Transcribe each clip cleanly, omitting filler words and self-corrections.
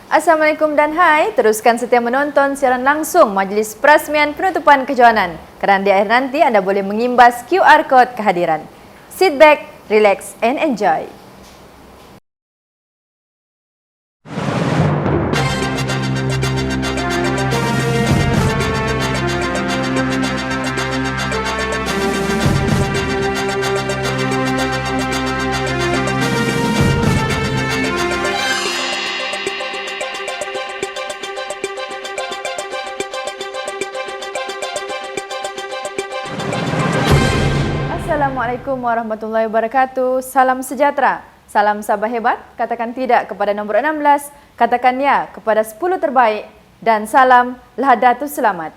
Assalamualaikum dan hai, teruskan setia menonton siaran langsung Majlis Perasmian Penutupan Kejohanan. Kerana di akhir nanti anda boleh mengimbas QR Code kehadiran. Sit back, relax and enjoy. Assalamualaikum warahmatullahi wabarakatuh. Salam sejahtera. Salam Sabah hebat. Katakan tidak kepada nombor 16. Katakan ya kepada 10 terbaik. Dan salam Lahadatul Selamat.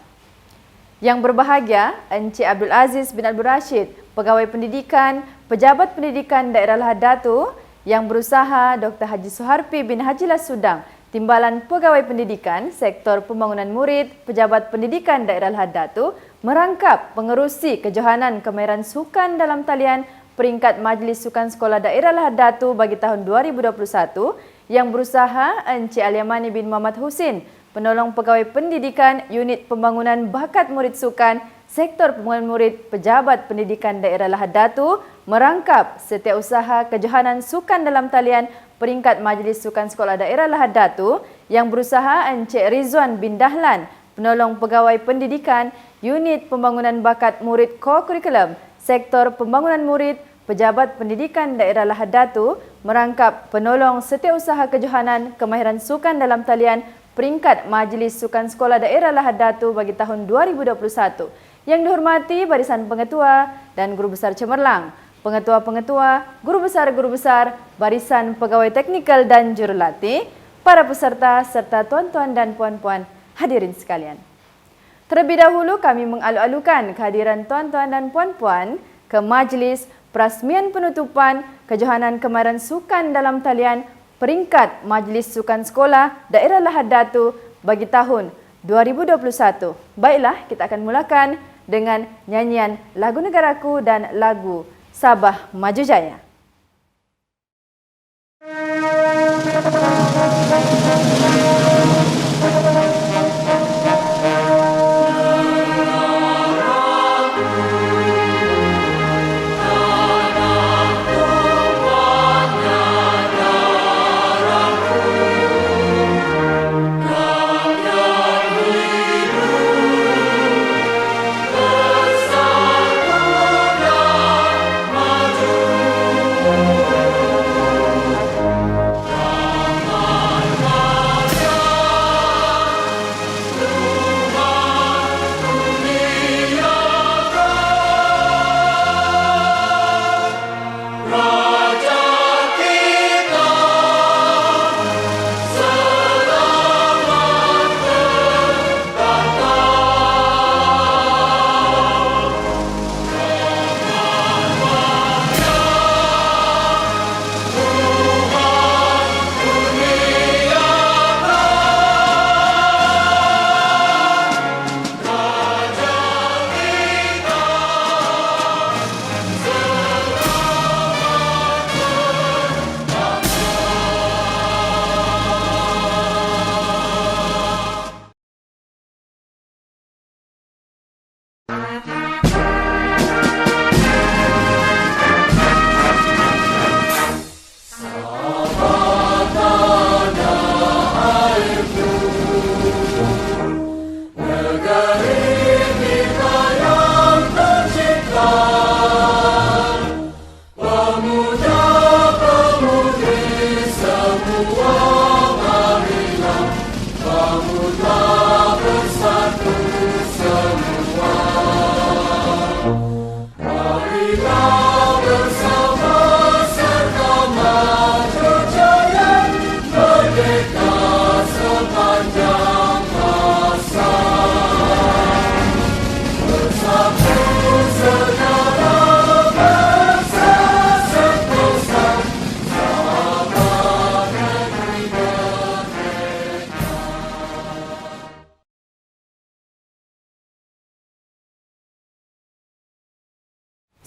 Yang berbahagia, Encik Abdul Aziz bin Abdul Rashid, Pegawai Pendidikan, Pejabat Pendidikan Daerah Lahadatul, yang berusaha Dr. Haji Soharpi bin Haji Lasudang, Timbalan Pegawai Pendidikan, Sektor Pembangunan Murid, Pejabat Pendidikan Daerah Lahadatul, merangkap pengerusi Kejohanan Kemahiran Sukan dalam talian peringkat Majlis Sukan Sekolah Daerah Lahadatul bagi tahun 2021 yang berusaha Encik Aliamani bin Muhammad Husin, Penolong Pegawai Pendidikan Unit Pembangunan Bakat Murid Sukan, Sektor Pembangunan Murid, Pejabat Pendidikan Daerah Lahadatul, merangkap Setiausaha Kejohanan Sukan dalam talian peringkat Majlis Sukan Sekolah Daerah Lahadatul yang berusaha Encik Rizwan bin Dahlan, Penolong Pegawai Pendidikan Unit Pembangunan Bakat Murid Co-Kurikulum, Sektor Pembangunan Murid, Pejabat Pendidikan Daerah Lahadatul, merangkap Penolong Setiausaha Kejohanan Kemahiran Sukan dalam talian peringkat Majlis Sukan Sekolah Daerah Lahadatul bagi tahun 2021. Yang dihormati Barisan Pengetua dan Guru Besar Cemerlang, Pengetua-pengetua, Guru Besar, Barisan Pegawai Teknikal dan Jurulatih, para peserta serta tuan-tuan dan puan-puan hadirin sekalian. Terlebih dahulu kami mengalu-alukan kehadiran tuan-tuan dan puan-puan ke Majlis Perasmian Penutupan Kejohanan Kemahiran Sukan dalam talian peringkat Majlis Sukan Sekolah Daerah Lahadatul bagi tahun 2021. Baiklah, kita akan mulakan dengan nyanyian lagu Negaraku dan lagu Sabah Maju Jaya.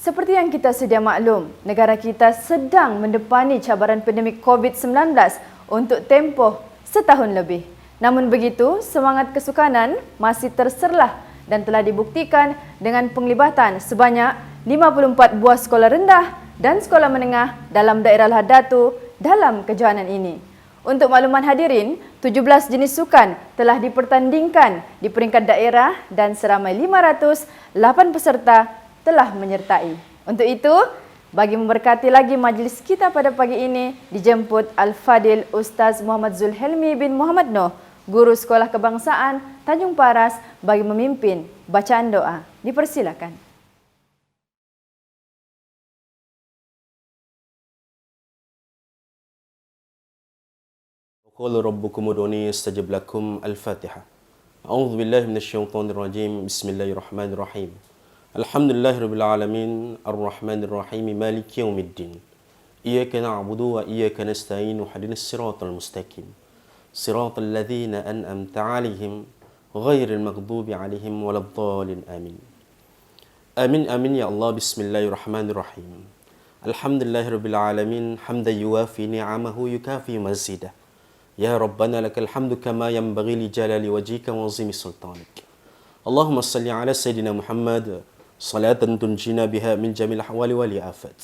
Seperti yang kita sedia maklum, negara kita sedang mendepani cabaran pandemik COVID-19 untuk tempoh setahun lebih. Namun begitu, semangat kesukanan masih terserlah dan telah dibuktikan dengan penglibatan sebanyak 54 buah sekolah rendah dan sekolah menengah dalam daerah Lahad Datu dalam kejohanan ini. Untuk makluman hadirin, 17 jenis sukan telah dipertandingkan di peringkat daerah dan seramai 508 peserta telah menyertai. Untuk itu, bagi memberkati lagi majlis kita pada pagi ini, dijemput Al-Fadil Ustaz Muhammad Zulhelmi bin Muhammad Noh, Guru Sekolah Kebangsaan Tanjung Paras, bagi memimpin bacaan doa. Dipersilakan. قال ربكم ادعوني استجب لكم. الفاتحة. أعوذ بالله من الشيطان الرجيم. بسم الله الرحمن الرحيم. الحمد لله رب العالمين الرحمن الرحيم مالك يوم الدين. إياك نعبد وإياك نستعين واهدنا الصراط المستقيم صراط الذين أنعمت عليهم غير المغضوب عليهم ولا الضالين. آمين. آمين آمين يا الله. بسم الله الرحمن الرحيم. الحمد لله رب العالمين حمدا يوافي نعمه يكافي مزيده. يا ربنا لك الحمد كما ينبغي لجلال وجهك وعظيم سلطانك. اللهم صل على سيدنا محمد صلاة تنجينا بها من جميع الأحوال والآفات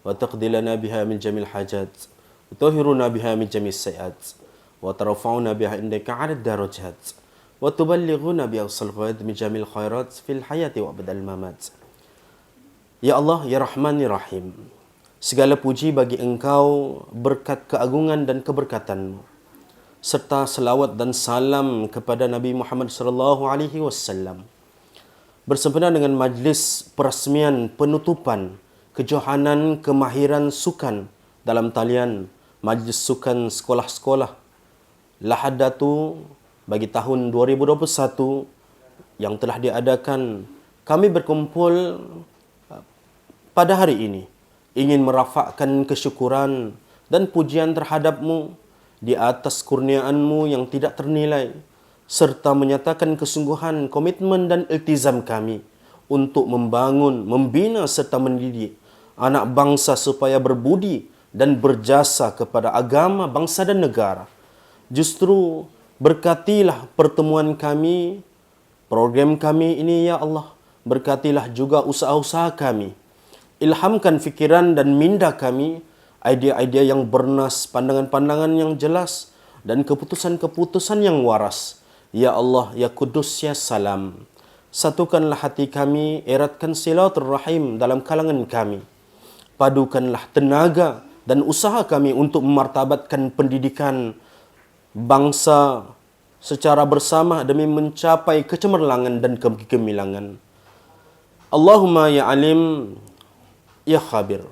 وتقضي لنا بها من جميع الحاجات وتطهرنا بها من جميع السيئات وترفعنا بها عندك على الدرجات وتبلغنا بها الغايات من جميع الخيرات في الحياة وأبد الممات. Ya Allah, Ya Rahman, Ya Rahim, segala puji bagi Engkau berkat keagungan dan keberkatan-Mu, serta selawat dan salam kepada Nabi Muhammad sallallahu alaihi wasallam. Bersempena dengan majlis perasmian penutupan kejohanan kemahiran sukan dalam talian Majlis Sukan Sekolah-Sekolah Lahad Datu bagi tahun 2021 yang telah diadakan, kami berkumpul pada hari ini ingin merafakkan kesyukuran dan pujian terhadap-Mu di atas kurniaan-Mu yang tidak ternilai, serta menyatakan kesungguhan, komitmen dan iltizam kami untuk membangun, membina serta mendidik anak bangsa supaya berbudi dan berjasa kepada agama, bangsa dan negara. Justru berkatilah pertemuan kami, program kami ini ya Allah. Berkatilah juga usaha-usaha kami. Ilhamkan fikiran dan minda kami, idea-idea yang bernas, pandangan-pandangan yang jelas, dan keputusan-keputusan yang waras. Ya Allah, Ya Kudus, Ya Salam. Satukanlah hati kami, eratkan silaturrahim dalam kalangan kami. Padukanlah tenaga dan usaha kami untuk memartabatkan pendidikan bangsa secara bersama demi mencapai kecemerlangan dan kegemilangan. Allahumma ya alim, ya khabir.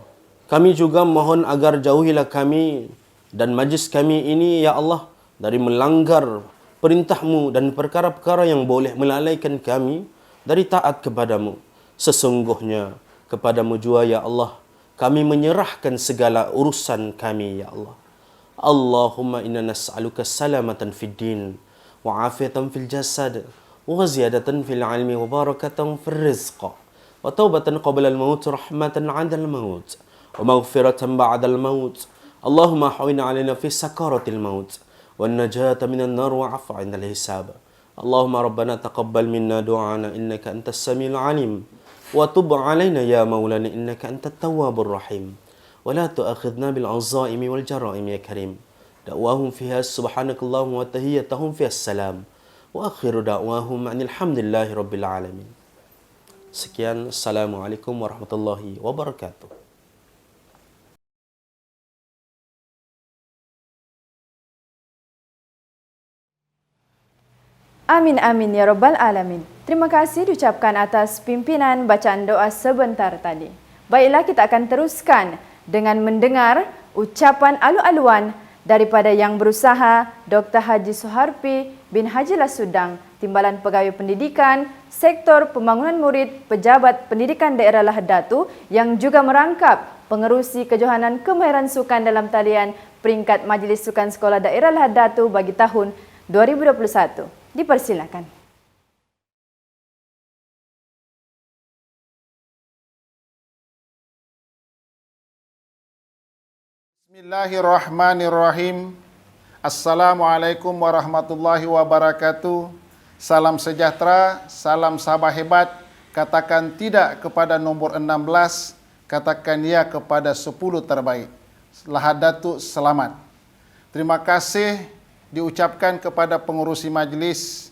Kami juga mohon agar jauhilah kami dan majlis kami ini, ya Allah, dari melanggar perintah-Mu dan perkara-perkara yang boleh melalaikan kami dari taat kepada-Mu. Sesungguhnya kepada-Mu jua, ya Allah, kami menyerahkan segala urusan kami, ya Allah. Allahumma inna nas'aluka salamatan fid din wa afiatan fil jasad wa ziyadatan fil ilmi wa barakatan fil rizq wa taubatan qabla al-maut rahmatan 'inda al-maut wa maghfiratan ba'da al-maut. Allahumma hawina 'alaina fi sakaratil maut wan najata minan nar wa 'afwa 'inda al-hisab. Allahumma rabbana taqabbal minna du'ana innaka antas samiul 'alim wa tub 'alaina ya maulana innaka antat tawwabur rahim. Wa la tu'akhidna bil 'azaimi wal jara'im ya karim. Da'wahum fiha subhanakallahumma wa tahiyyatuhum fiha salam wa akhiru da'wahum alhamdulillahi rabbil alamin. Sekian, assalamualaikum warahmatullahi wabarakatuh. Amin amin ya rabbal alamin. Terima kasih diucapkan atas pimpinan bacaan doa sebentar tadi. Baiklah, kita akan teruskan dengan mendengar ucapan alu-aluan daripada yang berusaha Dr. Haji Soharpi bin Haji Lasudang, Timbalan Pegawai Pendidikan, Sektor Pembangunan Murid, Pejabat Pendidikan Daerah Lahad Datu, yang juga merangkap pengerusi kejohanan kemahiran sukan dalam talian peringkat Majlis Sukan Sekolah Daerah Lahad Datu bagi tahun 2021. Dipersilakan. Bismillahirrahmanirrahim. Assalamualaikum warahmatullahi wabarakatuh. Salam sejahtera, salam sahabat hebat. Katakan tidak kepada nombor 16, katakan ya kepada 10 terbaik. Lahadatul selamat. Terima kasih diucapkan kepada pengurusi majlis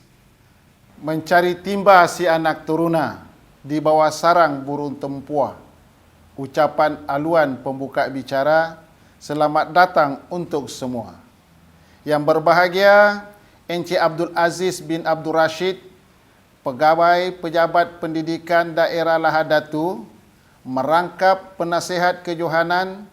mencari timba si anak turuna di bawah sarang burung tempua. Ucapan aluan pembuka bicara, selamat datang untuk semua. Yang berbahagia, Encik Abdul Aziz bin Abdul Rashid, Pegawai Pejabat Pendidikan Daerah Lahadatu, merangkap penasihat kejohanan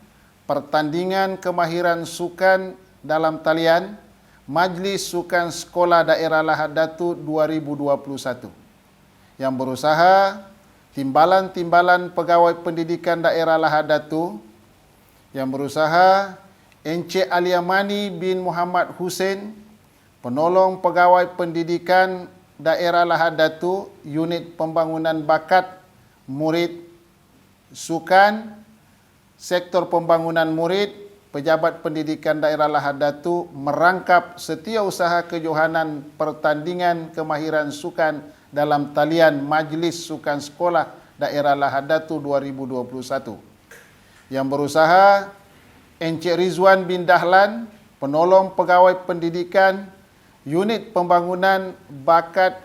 pertandingan kemahiran sukan dalam talian Majlis Sukan Sekolah Daerah Lahadatu 2021. Yang berusaha timbalan-timbalan pegawai pendidikan daerah Lahadatu, yang berusaha Encik Aliamani bin Muhammad Hussein, penolong pegawai pendidikan daerah Lahadatu, unit pembangunan bakat murid sukan, sektor pembangunan murid, pejabat pendidikan daerah Lahadatu merangkap setiausaha kejohanan pertandingan kemahiran sukan dalam talian Majlis Sukan Sekolah Daerah Lahadatu 2021. Yang berusaha Encik Rizwan bin Dahlan, penolong pegawai pendidikan unit pembangunan bakat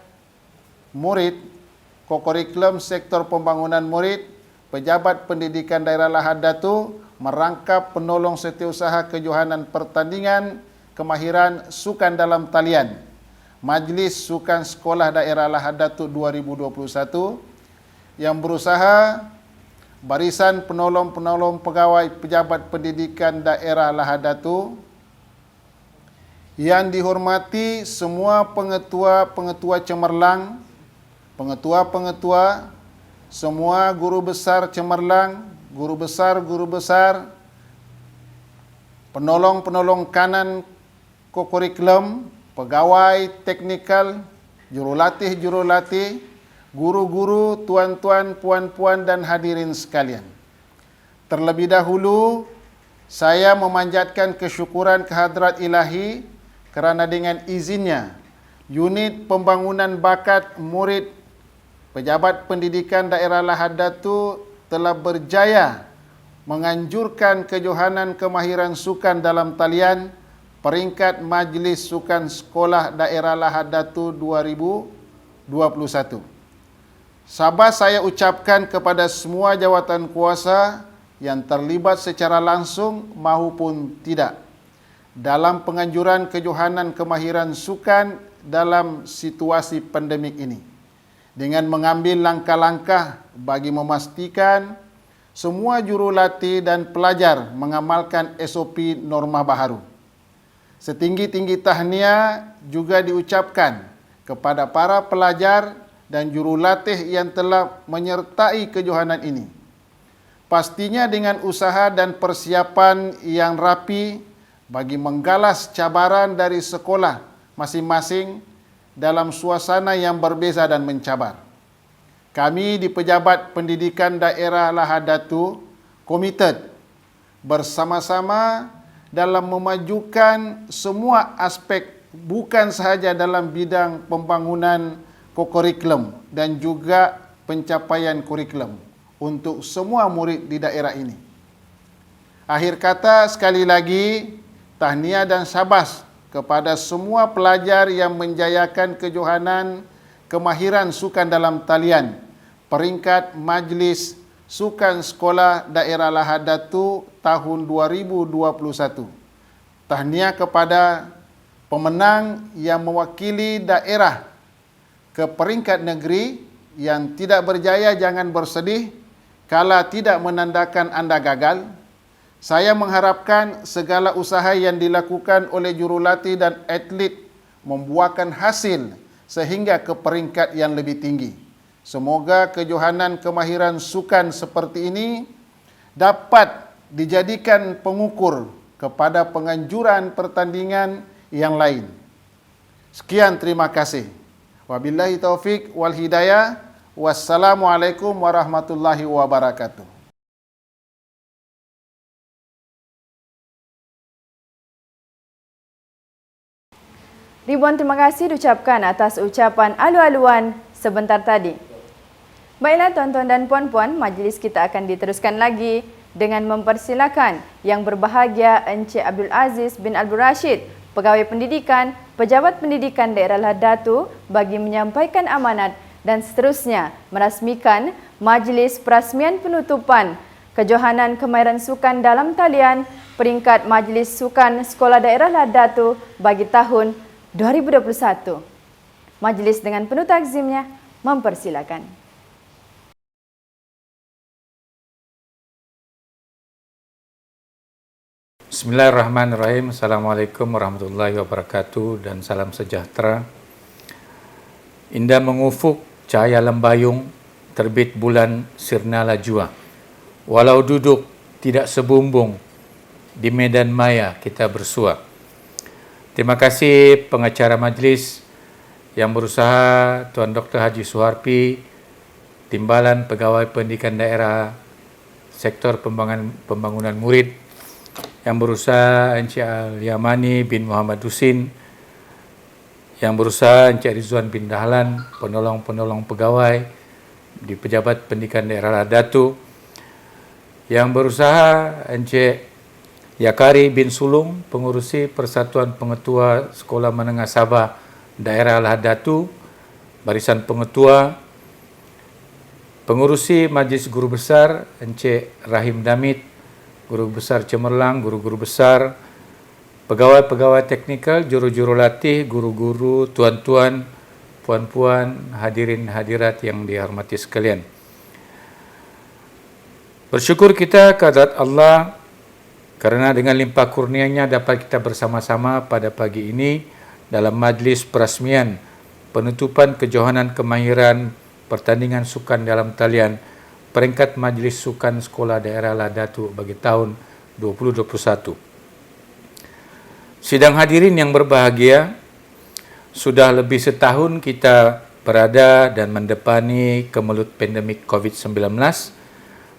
murid, kokurikulum sektor pembangunan murid, pejabat pendidikan daerah Lahadatu merangkap penolong setiausaha kejohanan pertandingan kemahiran sukan dalam talian Majlis Sukan Sekolah Daerah Lahadatu 2021. Yang berusaha barisan penolong-penolong pegawai pejabat pendidikan daerah Lahadatu. Yang dihormati semua pengetua-pengetua cemerlang, pengetua-pengetua, semua guru besar cemerlang, guru besar, penolong-penolong kanan kokurikulum, pegawai teknikal, jurulatih, guru-guru, tuan-tuan, puan-puan dan hadirin sekalian. Terlebih dahulu, saya memanjatkan kesyukuran kehadrat ilahi kerana dengan izinnya, unit pembangunan bakat murid pejabat pendidikan daerah Lahadatu telah berjaya menganjurkan kejohanan kemahiran sukan dalam talian peringkat Majlis Sukan Sekolah Daerah Lahadatu 2021. Sabar saya ucapkan kepada semua jawatan kuasa yang terlibat secara langsung maupun tidak dalam penganjuran kejohanan kemahiran sukan dalam situasi pandemik ini, dengan mengambil langkah-langkah bagi memastikan semua jurulatih dan pelajar mengamalkan SOP norma baharu. Setinggi-tinggi tahniah juga diucapkan kepada para pelajar dan jurulatih yang telah menyertai kejohanan ini. Pastinya dengan usaha dan persiapan yang rapi bagi menggalas cabaran dari sekolah masing-masing dalam suasana yang berbeza dan mencabar. Kami di Pejabat Pendidikan Daerah Lahadatu komited bersama-sama dalam memajukan semua aspek, bukan sahaja dalam bidang pembangunan kokurikulum dan juga pencapaian kurikulum untuk semua murid di daerah ini. Akhir kata, sekali lagi tahniah dan syabas kepada semua pelajar yang menjayakan kejohanan kemahiran sukan dalam talian peringkat Majlis Sukan Sekolah Daerah Lahadatu tahun 2021. Tahniah kepada pemenang yang mewakili daerah ke peringkat negeri. Yang tidak berjaya jangan bersedih kala tidak menandakan anda gagal. Saya mengharapkan segala usaha yang dilakukan oleh jurulatih dan atlet membuahkan hasil sehingga ke peringkat yang lebih tinggi. Semoga kejohanan kemahiran sukan seperti ini dapat dijadikan pengukur kepada penganjuran pertandingan yang lain. Sekian, terima kasih. Wabillahi taufik wal hidayah. Wassalamualaikum warahmatullahi wabarakatuh. Ribuan terima kasih diucapkan atas ucapan alu-aluan sebentar tadi. Baiklah tuan-tuan dan puan-puan, majlis kita akan diteruskan lagi dengan mempersilakan yang berbahagia Encik Abdul Aziz bin Abdul Rashid, Pegawai Pendidikan, Pejabat Pendidikan Daerah Lahad bagi menyampaikan amanat dan seterusnya merasmikan majlis perasmian penutupan Kejohanan Kemahiran Sukan dalam Talian peringkat Majlis Sukan Sekolah Daerah Lahad bagi tahun 2021. Majlis dengan penuh takzimnya mempersilakan. Bismillahirrahmanirrahim. Assalamualaikum warahmatullahi wabarakatuh dan salam sejahtera. Indah mengufuk cahaya lembayung, terbit bulan sirna lajua. Walau duduk tidak sebumbung, di medan maya kita bersua. Terima kasih pengacara majlis yang berusaha, Tuan Dr. Haji Suharpi, Timbalan Pegawai Pendidikan Daerah, Sektor Pembangunan Murid, yang berusaha Encik Al-Yamani bin Muhammad Husin, yang berusaha Encik Rizwan bin Dahlan, penolong-penolong pegawai di Pejabat Pendidikan Daerah Lahad, yang berusaha Encik Yakari bin Sulung, pengurusi Persatuan Pengetua Sekolah Menengah Sabah Daerah Lahad, barisan pengetua, pengurusi Majlis Guru Besar Encik Rahim Damit, Guru Besar Cemerlang, guru-guru besar, pegawai-pegawai teknikal, juru-juru latih, guru-guru, tuan-tuan, puan-puan, hadirin hadirat yang dihormati sekalian. Bersyukur kita kehadrat Allah kerana dengan limpah kurnianya dapat kita bersama-sama pada pagi ini dalam majlis perasmian penutupan Kejohanan Kemahiran Pertandingan Sukan dalam Talian peringkat Majlis Sukan Sekolah Daerah Lahad bagi tahun 2021. Sidang hadirin yang berbahagia, sudah lebih setahun kita berada dan mendepani kemelut pandemik COVID-19.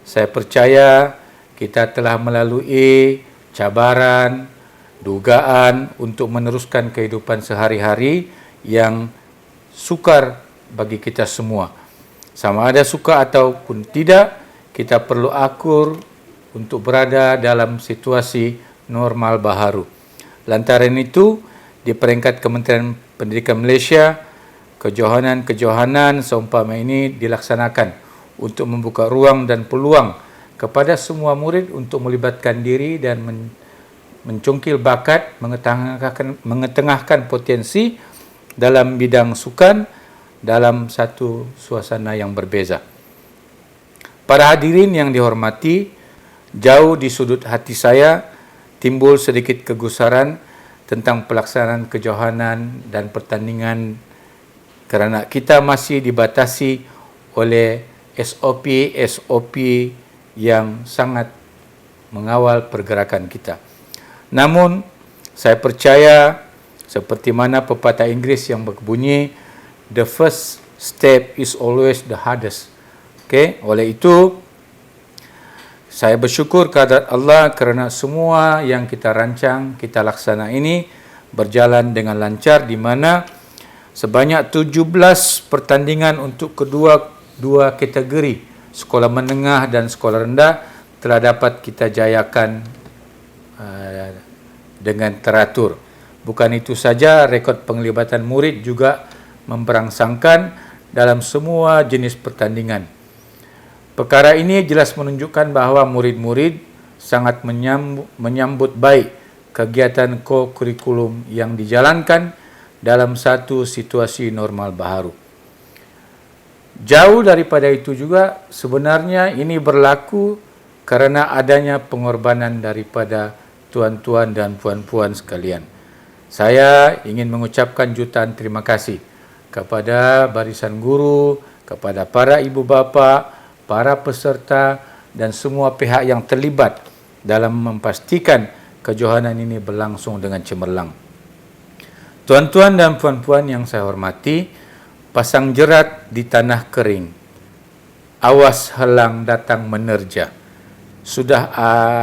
Saya percaya kita telah melalui cabaran, dugaan untuk meneruskan kehidupan sehari-hari yang sukar bagi kita semua. Sama ada suka ataupun tidak, kita perlu akur untuk berada dalam situasi normal baharu. Lantaran itu, di peringkat Kementerian Pendidikan Malaysia, kejohanan-kejohanan seumpama ini dilaksanakan untuk membuka ruang dan peluang kepada semua murid untuk melibatkan diri dan mencungkil bakat, mengetengahkan potensi dalam bidang sukan dalam satu suasana yang berbeza. Para hadirin yang dihormati, jauh di sudut hati saya timbul sedikit kegusaran tentang pelaksanaan kejohanan dan pertandingan kerana kita masih dibatasi oleh SOP yang sangat mengawal pergerakan kita. Namun, saya percaya seperti mana pepatah Inggeris yang berbunyi, the first step is always the hardest. Okey, oleh itu saya bersyukur kehadrat Allah kerana semua yang kita rancang, kita laksana ini berjalan dengan lancar di mana sebanyak 17 pertandingan untuk dua kategori sekolah menengah dan sekolah rendah telah dapat kita jayakan dengan teratur. Bukan itu saja, rekod penglibatan murid juga memberangsangkan dalam semua jenis pertandingan. Perkara ini jelas menunjukkan bahawa murid-murid sangat menyambut baik kegiatan ko-kurikulum yang dijalankan dalam satu situasi normal baharu. Jauh daripada itu juga, sebenarnya ini berlaku kerana adanya pengorbanan daripada tuan-tuan dan puan-puan sekalian. Saya ingin mengucapkan jutaan terima kasih kepada barisan guru, kepada para ibu bapa, para peserta dan semua pihak yang terlibat dalam memastikan kejohanan ini berlangsung dengan cemerlang. Tuan-tuan dan puan-puan yang saya hormati, pasang jerat di tanah kering, awas helang datang menerja. Sudah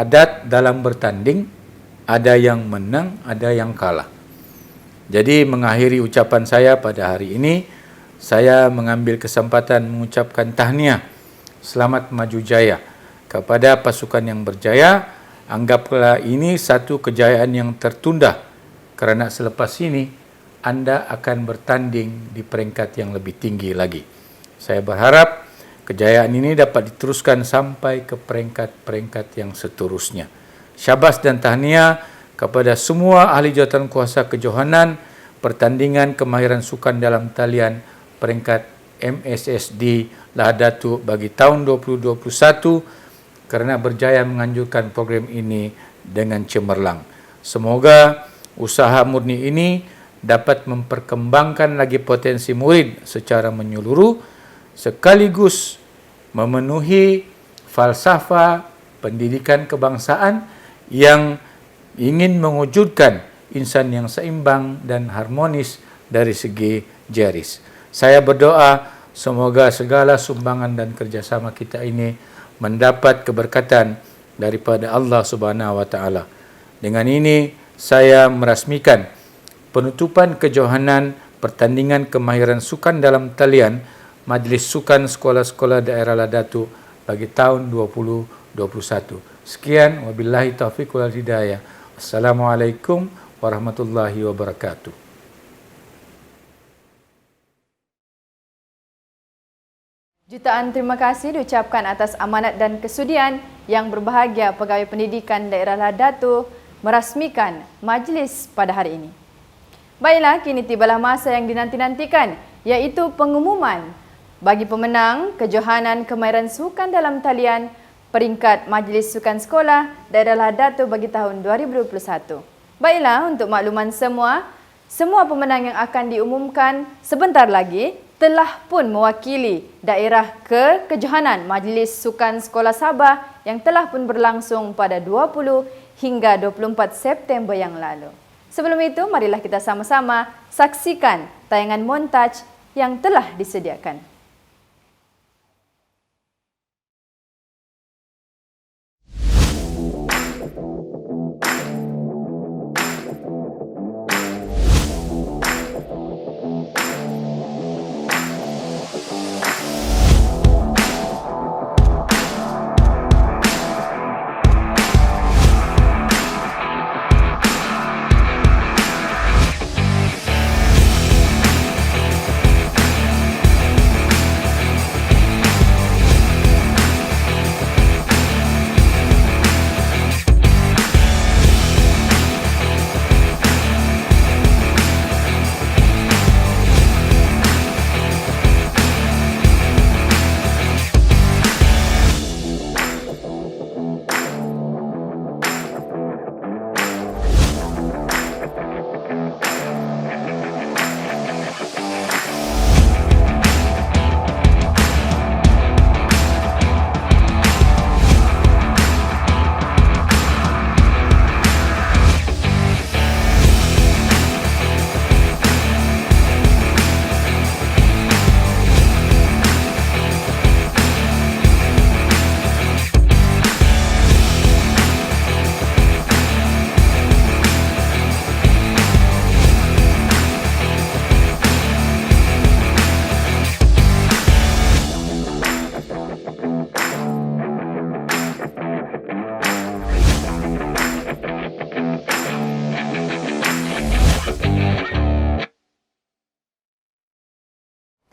adat dalam bertanding, ada yang menang, ada yang kalah. Jadi mengakhiri ucapan saya pada hari ini, saya mengambil kesempatan mengucapkan tahniah selamat maju jaya kepada pasukan yang berjaya. Anggaplah ini satu kejayaan yang tertunda kerana selepas ini anda akan bertanding di peringkat yang lebih tinggi lagi. Saya berharap kejayaan ini dapat diteruskan sampai ke peringkat-peringkat yang seterusnya. Syabas dan tahniah kepada semua ahli jawatan kuasa kejohanan pertandingan kemahiran sukan dalam talian peringkat MSSD Lahad Datuk bagi tahun 2021 kerana berjaya menganjurkan program ini dengan cemerlang. Semoga usaha murni ini dapat memperkembangkan lagi potensi murid secara menyeluruh sekaligus memenuhi falsafah pendidikan kebangsaan yang ingin mewujudkan insan yang seimbang dan harmonis dari segi jeris. Saya berdoa semoga segala sumbangan dan kerjasama kita ini mendapat keberkatan daripada Allah Subhanahu wa taala. Dengan ini saya merasmikan penutupan kejohanan pertandingan kemahiran sukan dalam talian Majlis Sukan Sekolah-Sekolah Daerah Lahad Datuk bagi tahun 2021. Sekian, wabillahi taufiq wal hidayah. Assalamualaikum warahmatullahi wabarakatuh. Jutaan terima kasih diucapkan atas amanat dan kesudian yang berbahagia Pegawai Pendidikan Daerah Lahad Datuk merasmikan majlis pada hari ini. Baiklah, kini tibalah masa yang dinanti-nantikan, iaitu pengumuman bagi pemenang kejohanan kemahiran sukan dalam talian peringkat Majlis Sukan Sekolah Daerah Lahad Datuk bagi tahun 2021. Baiklah, untuk makluman semua pemenang yang akan diumumkan sebentar lagi telah pun mewakili daerah ke kejohanan Majlis Sukan Sekolah Sabah yang telah pun berlangsung pada 20 hingga 24 September yang lalu. Sebelum itu, marilah kita sama-sama saksikan tayangan montaj yang telah disediakan.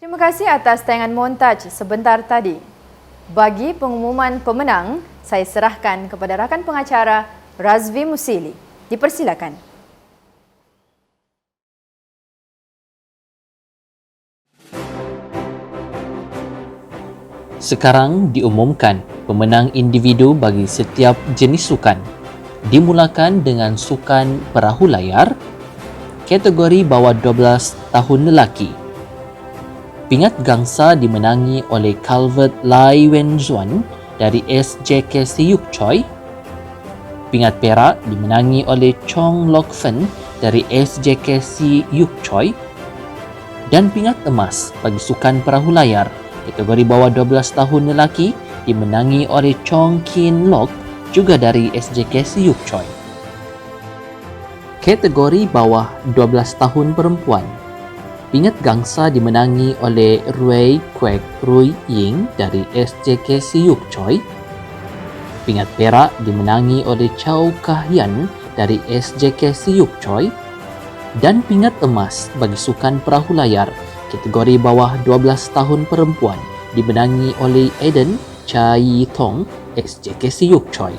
Terima kasih atas tayangan montaj sebentar tadi. Bagi pengumuman pemenang, saya serahkan kepada rakan pengacara Razvi Musili. Dipersilakan. Sekarang diumumkan pemenang individu bagi setiap jenis sukan. Dimulakan dengan sukan perahu layar, kategori bawah 12 tahun lelaki. Pingat gangsa dimenangi oleh Calvert Lai Wen Zuan dari SJKC Yuk Choi. Pingat perak dimenangi oleh Chong Lok Fen dari SJKC Yuk Choi. Dan pingat emas bagi sukan perahu layar kategori bawah 12 tahun lelaki dimenangi oleh Chong Kin Lok juga dari SJKC Yuk Choi. Kategori bawah 12 tahun perempuan, pingat gangsa dimenangi oleh Rui Kwek Rui Ying dari SJKC Yuk Choi. Pingat perak dimenangi oleh Chow Kah Hian dari SJKC Yuk Choi. Dan pingat emas bagi sukan perahu layar kategori bawah 12 tahun perempuan dimenangi oleh Eden Cha Yi Tong SJKC Yuk Choi.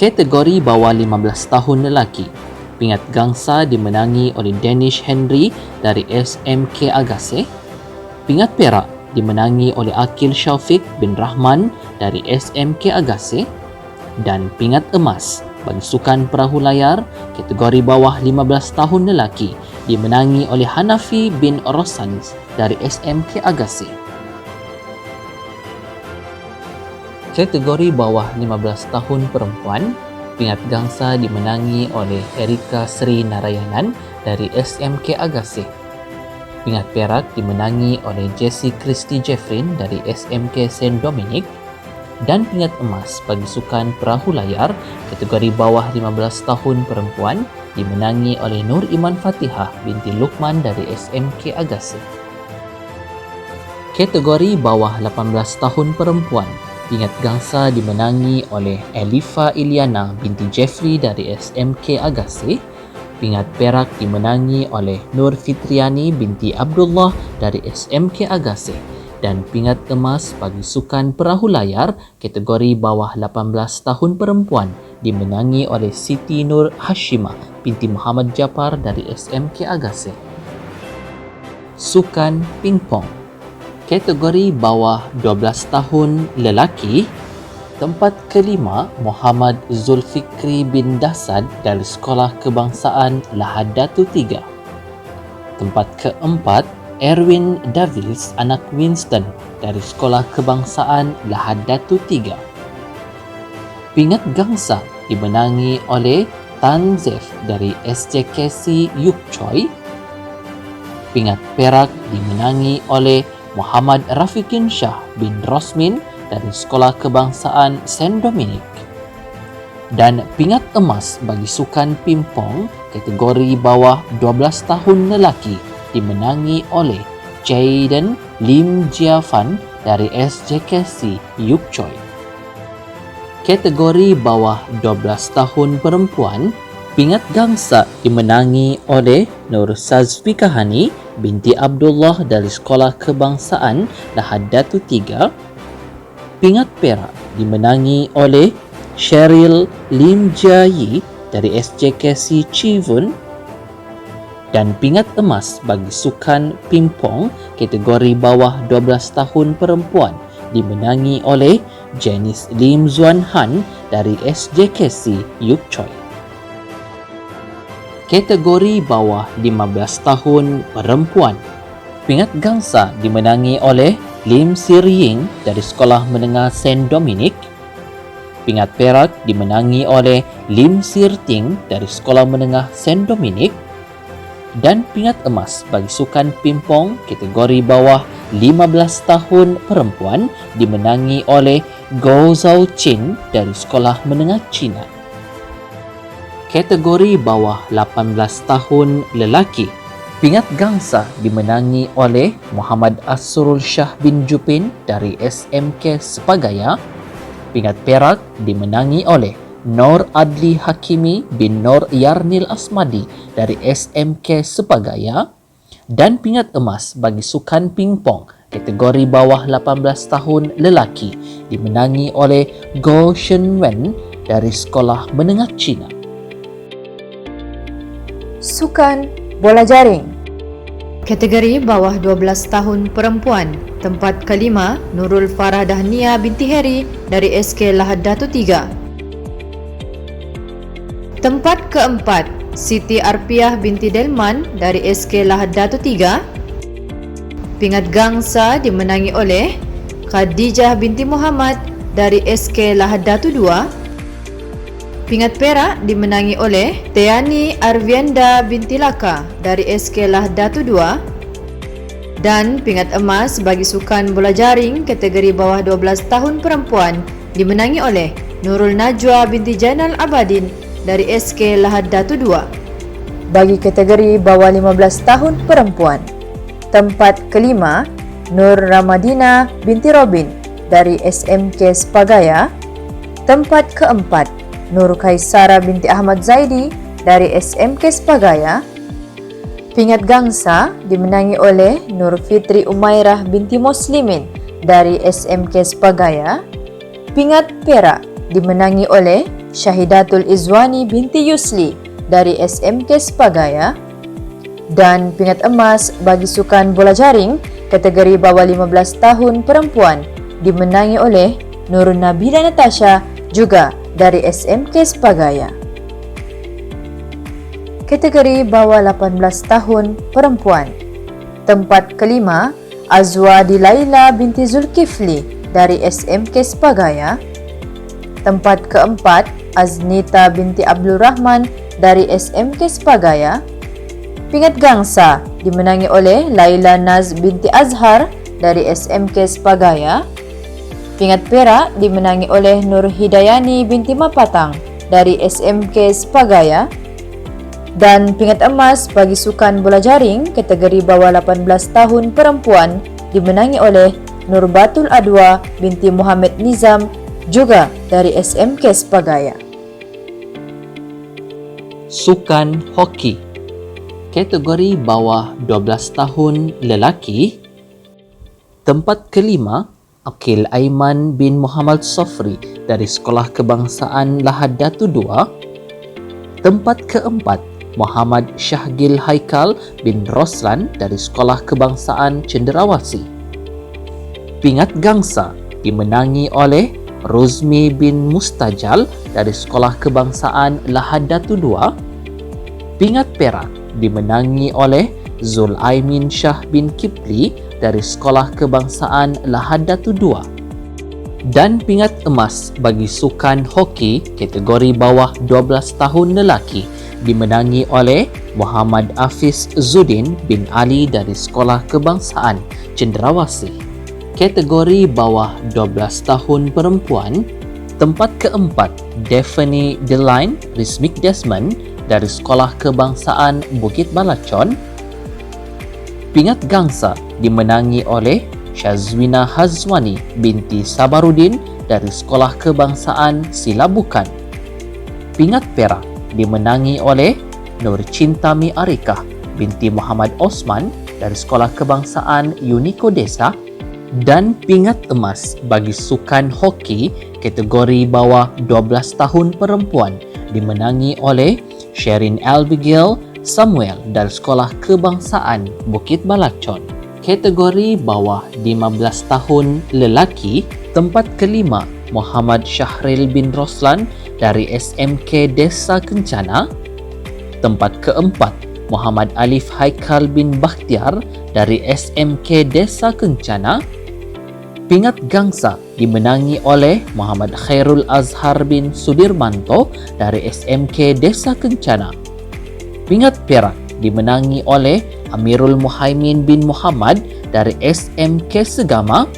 Kategori bawah 15 tahun lelaki, pingat gangsa dimenangi oleh Danish Henry dari SMK Agase. Pingat perak dimenangi oleh Akil Shafiq bin Rahman dari SMK Agase. Dan pingat emas bagi sukan perahu layar kategori bawah 15 tahun lelaki dimenangi oleh Hanafi bin Rosans dari SMK Agase. Kategori bawah 15 tahun perempuan, pingat gangsa dimenangi oleh Erika Sri Narayanan dari SMK Agase. Pingat perak dimenangi oleh Jessie Christy Jeffrin dari SMK Saint Dominic. Dan pingat emas bagi sukan perahu layar kategori bawah 15 tahun perempuan dimenangi oleh Nur Iman Fatihah binti Lukman dari SMK Agase. Kategori bawah 18 tahun perempuan, pingat gangsa dimenangi oleh Elifa Iliana binti Jeffrey dari SMK Agase. Pingat perak dimenangi oleh Nur Fitriani binti Abdullah dari SMK Agase. Dan pingat emas bagi sukan perahu layar kategori bawah 18 tahun perempuan dimenangi oleh Siti Nur Hashimah binti Muhammad Japar dari SMK Agase. Sukan pingpong kategori bawah 12 tahun lelaki, tempat kelima Muhammad Zulfikri bin Dasad dari Sekolah Kebangsaan Lahad Datu 3. Tempat keempat Erwin Davis anak Winston dari Sekolah Kebangsaan Lahad Datu 3. Pingat gangsa dimenangi oleh Tan Zef dari SJKC Yuk Choi. Pingat perak dimenangi oleh Muhammad Rafiqin Shah bin Rosmin dari Sekolah Kebangsaan Saint Dominic. Dan pingat emas bagi sukan pingpong kategori bawah 12 tahun lelaki dimenangi oleh Jaden Lim Jiafan dari SJKC Yuk Choi. Kategori bawah 12 tahun perempuan, pingat gangsa dimenangi oleh Nur Sazfikahani binti Abdullah dari Sekolah Kebangsaan Lahad Datu 3. Pingat perak dimenangi oleh Cheryl Lim Jiayi dari SJKC Chivun. Dan pingat emas bagi sukan pingpong kategori bawah 12 tahun perempuan dimenangi oleh Janice Lim Zuan Han dari SJKC Yuk Choi. Kategori bawah 15 tahun perempuan, pingat gangsa dimenangi oleh Lim Sir Ying dari Sekolah Menengah Saint Dominic. Pingat perak dimenangi oleh Lim Sir Ting dari Sekolah Menengah Saint Dominic. Dan pingat emas bagi sukan pingpong kategori bawah 15 tahun perempuan dimenangi oleh Go Zhao Qin dari Sekolah Menengah Cina. Kategori bawah 18 tahun lelaki, pingat gangsa dimenangi oleh Muhammad Asrul Shah bin Jupin dari SMK Sepagaya. Pingat perak dimenangi oleh Nur Adli Hakimi bin Nur Yarnil Asmadi dari SMK Sepagaya. Dan pingat emas bagi sukan pingpong kategori bawah 18 tahun lelaki dimenangi oleh Go Shenwen dari Sekolah Menengah Cina. Sukan bola jaring kategori bawah 12 tahun perempuan, tempat kelima Nurul Farah Dahnia binti Heri dari SK Lahad Datu 3. Tempat keempat, Siti Arpiah binti Delman dari SK Lahad Datu 3. Pingat gangsa dimenangi oleh Khadijah binti Muhammad dari SK Lahad Datu 2. Pingat perak dimenangi oleh Teani Arvienda binti Laka dari SK Lahad Datu 2. Dan pingat emas bagi sukan bola jaring kategori bawah 12 tahun perempuan dimenangi oleh Nurul Najwa binti Jainal Abadin dari SK Lahad Datu 2. Bagi kategori bawah 15 tahun perempuan, tempat kelima Nur Ramadina binti Robin dari SMK Sepagaya. Tempat keempat Nur Kaisara binti Ahmad Zaidi dari SMK Sepagaya. Pingat gangsa dimenangi oleh Nur Fitri Umairah binti Muslimin dari SMK Sepagaya. Pingat perak dimenangi oleh Syahidatul Izwani binti Yusli dari SMK Sepagaya. Dan pingat emas bagi sukan bola jaring kategori bawah 15 tahun perempuan dimenangi oleh Nur Nabila Natasha juga dari SMK Sepagaya. Kategori bawah 18 tahun perempuan, tempat kelima Azwadi Laila binti Zulkifli dari SMK Sepagaya. Tempat keempat Aznita binti Abdul Rahman dari SMK Sepagaya. Pingat gangsa dimenangi oleh Laila Naz binti Azhar dari SMK Sepagaya. Pingat perak dimenangi oleh Nur Hidayani binti Mapatang dari SMK Sepagaya. Dan pingat emas bagi sukan bola jaring kategori bawah 18 tahun perempuan dimenangi oleh Nur Batul Adwa binti Muhammad Nizam juga dari SMK Sepagaya. Sukan hoki. Kategori bawah 12 tahun lelaki. Tempat kelima Akil Aiman bin Muhammad Sofri dari Sekolah Kebangsaan Lahad Datu 2. Tempat keempat Muhammad Syahgil Haikal bin Roslan dari Sekolah Kebangsaan Cenderawasih. Pingat gangsa dimenangi oleh Rozmi bin Mustajal dari Sekolah Kebangsaan Lahad Datu 2. Pingat perak dimenangi oleh Zulaimin Shah bin Kipli dari Sekolah Kebangsaan Lahad Datu 2. Dan pingat emas bagi sukan hoki kategori bawah 12 tahun lelaki dimenangi oleh Muhammad Hafiz Zudin bin Ali dari Sekolah Kebangsaan Cenderawasih. Kategori bawah 12 tahun perempuan, tempat keempat Daphne Deline Rizmik Desmond dari Sekolah Kebangsaan Bukit Balacon. Pingat gangsa dimenangi oleh Syazwina Hazwani binti Sabarudin dari Sekolah Kebangsaan Silabukan. Pingat perak dimenangi oleh Nur Cintami Arikah binti Muhammad Osman dari Sekolah Kebangsaan Uniko Desa. Dan pingat emas bagi sukan hoki kategori bawah 12 tahun perempuan dimenangi oleh Sherin Abigail Samuel dari Sekolah Kebangsaan Bukit Balacon. Kategori bawah 15 tahun lelaki, tempat kelima Muhammad Syahril bin Roslan dari SMK Desa Kencana. Tempat keempat Muhammad Alif Haikal bin Bakhtiar dari SMK Desa Kencana. Pingat gangsa dimenangi oleh Muhammad Khairul Azhar bin Sudirmanto dari SMK Desa Kencana. Pingat perak dimenangi oleh Amirul Muhaimin bin Muhammad dari SMK Segama.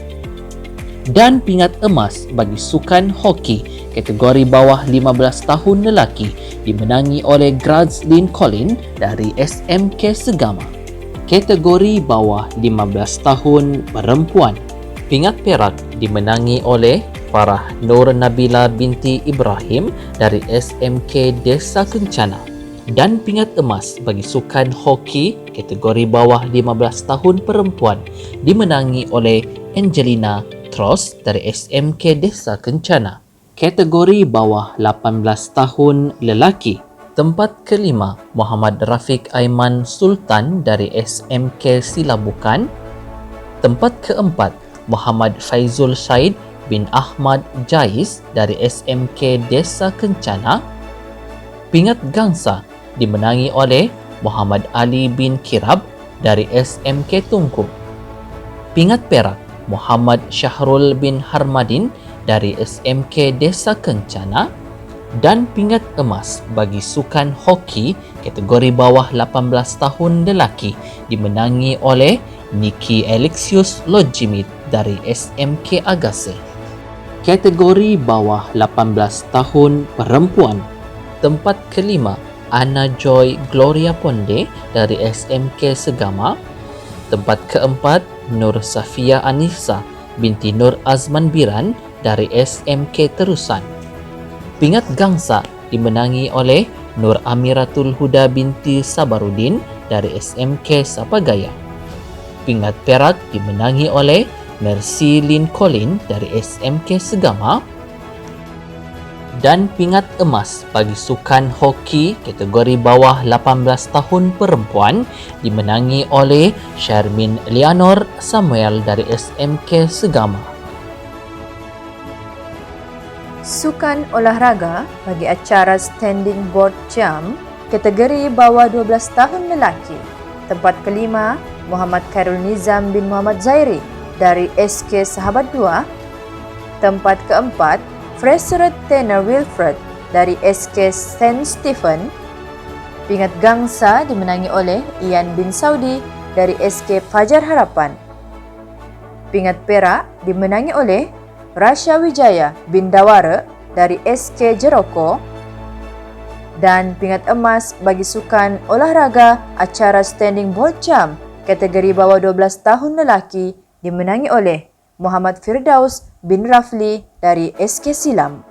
Dan pingat emas bagi sukan hoki kategori bawah 15 tahun lelaki dimenangi oleh Grazlin Colin dari SMK Segama. Kategori bawah 15 tahun perempuan, pingat perak dimenangi oleh Farah Nur Nabila binti Ibrahim dari SMK Desa Kencana. Dan pingat emas bagi sukan hoki kategori bawah 15 tahun perempuan dimenangi oleh Angelina Tros dari SMK Desa Kencana. Kategori bawah 18 tahun lelaki, tempat kelima Muhammad Rafiq Aiman Sultan dari SMK Silabukan. Tempat keempat Muhammad Faizul Syed bin Ahmad Jais dari SMK Desa Kencana. Pingat gangsa dimenangi oleh Muhammad Ali bin Kirab dari SMK Tungku. Pingat perak Muhammad Syahrul bin Harmadin dari SMK Desa Kencana. Dan pingat emas bagi sukan hoki kategori bawah 18 tahun lelaki dimenangi oleh Niki Alexius Lojimit dari SMK Agase. Kategori bawah 18 tahun perempuan, Tempat kelima, Anna Joy Gloria Ponde dari SMK Segama. Tempat keempat, Nur Safia Anissa binti Nur Azman Biran dari SMK Terusan. Pingat gangsa dimenangi oleh Nur Amiratul Huda binti Sabarudin dari SMK Sapagaya. Pingat perak dimenangi oleh Mercy Lin Colin dari SMK Segama. Dan pingat emas bagi sukan hoki kategori bawah 18 tahun perempuan dimenangi oleh Sharmin Leonor Samuel dari SMK Segama. Sukan olahraga bagi acara standing board jump kategori bawah 12 tahun lelaki. Tempat kelima, Muhammad Khairul Nizam bin Muhammad Zairi dari SK Sahabat 2. Tempat keempat, Fraser Tanner Wilfred dari SK St. Stephen. Pingat gangsa dimenangi oleh Ian bin Saudi dari SK Fajar Harapan. Pingat perak dimenangi oleh Rasha Wijaya bin Dawara dari SK Jeroko. Dan pingat emas bagi sukan olahraga acara standing board jump kategori bawah 12 tahun lelaki dimenangi oleh Muhammad Firdaus bin Rafli dari SK Silam.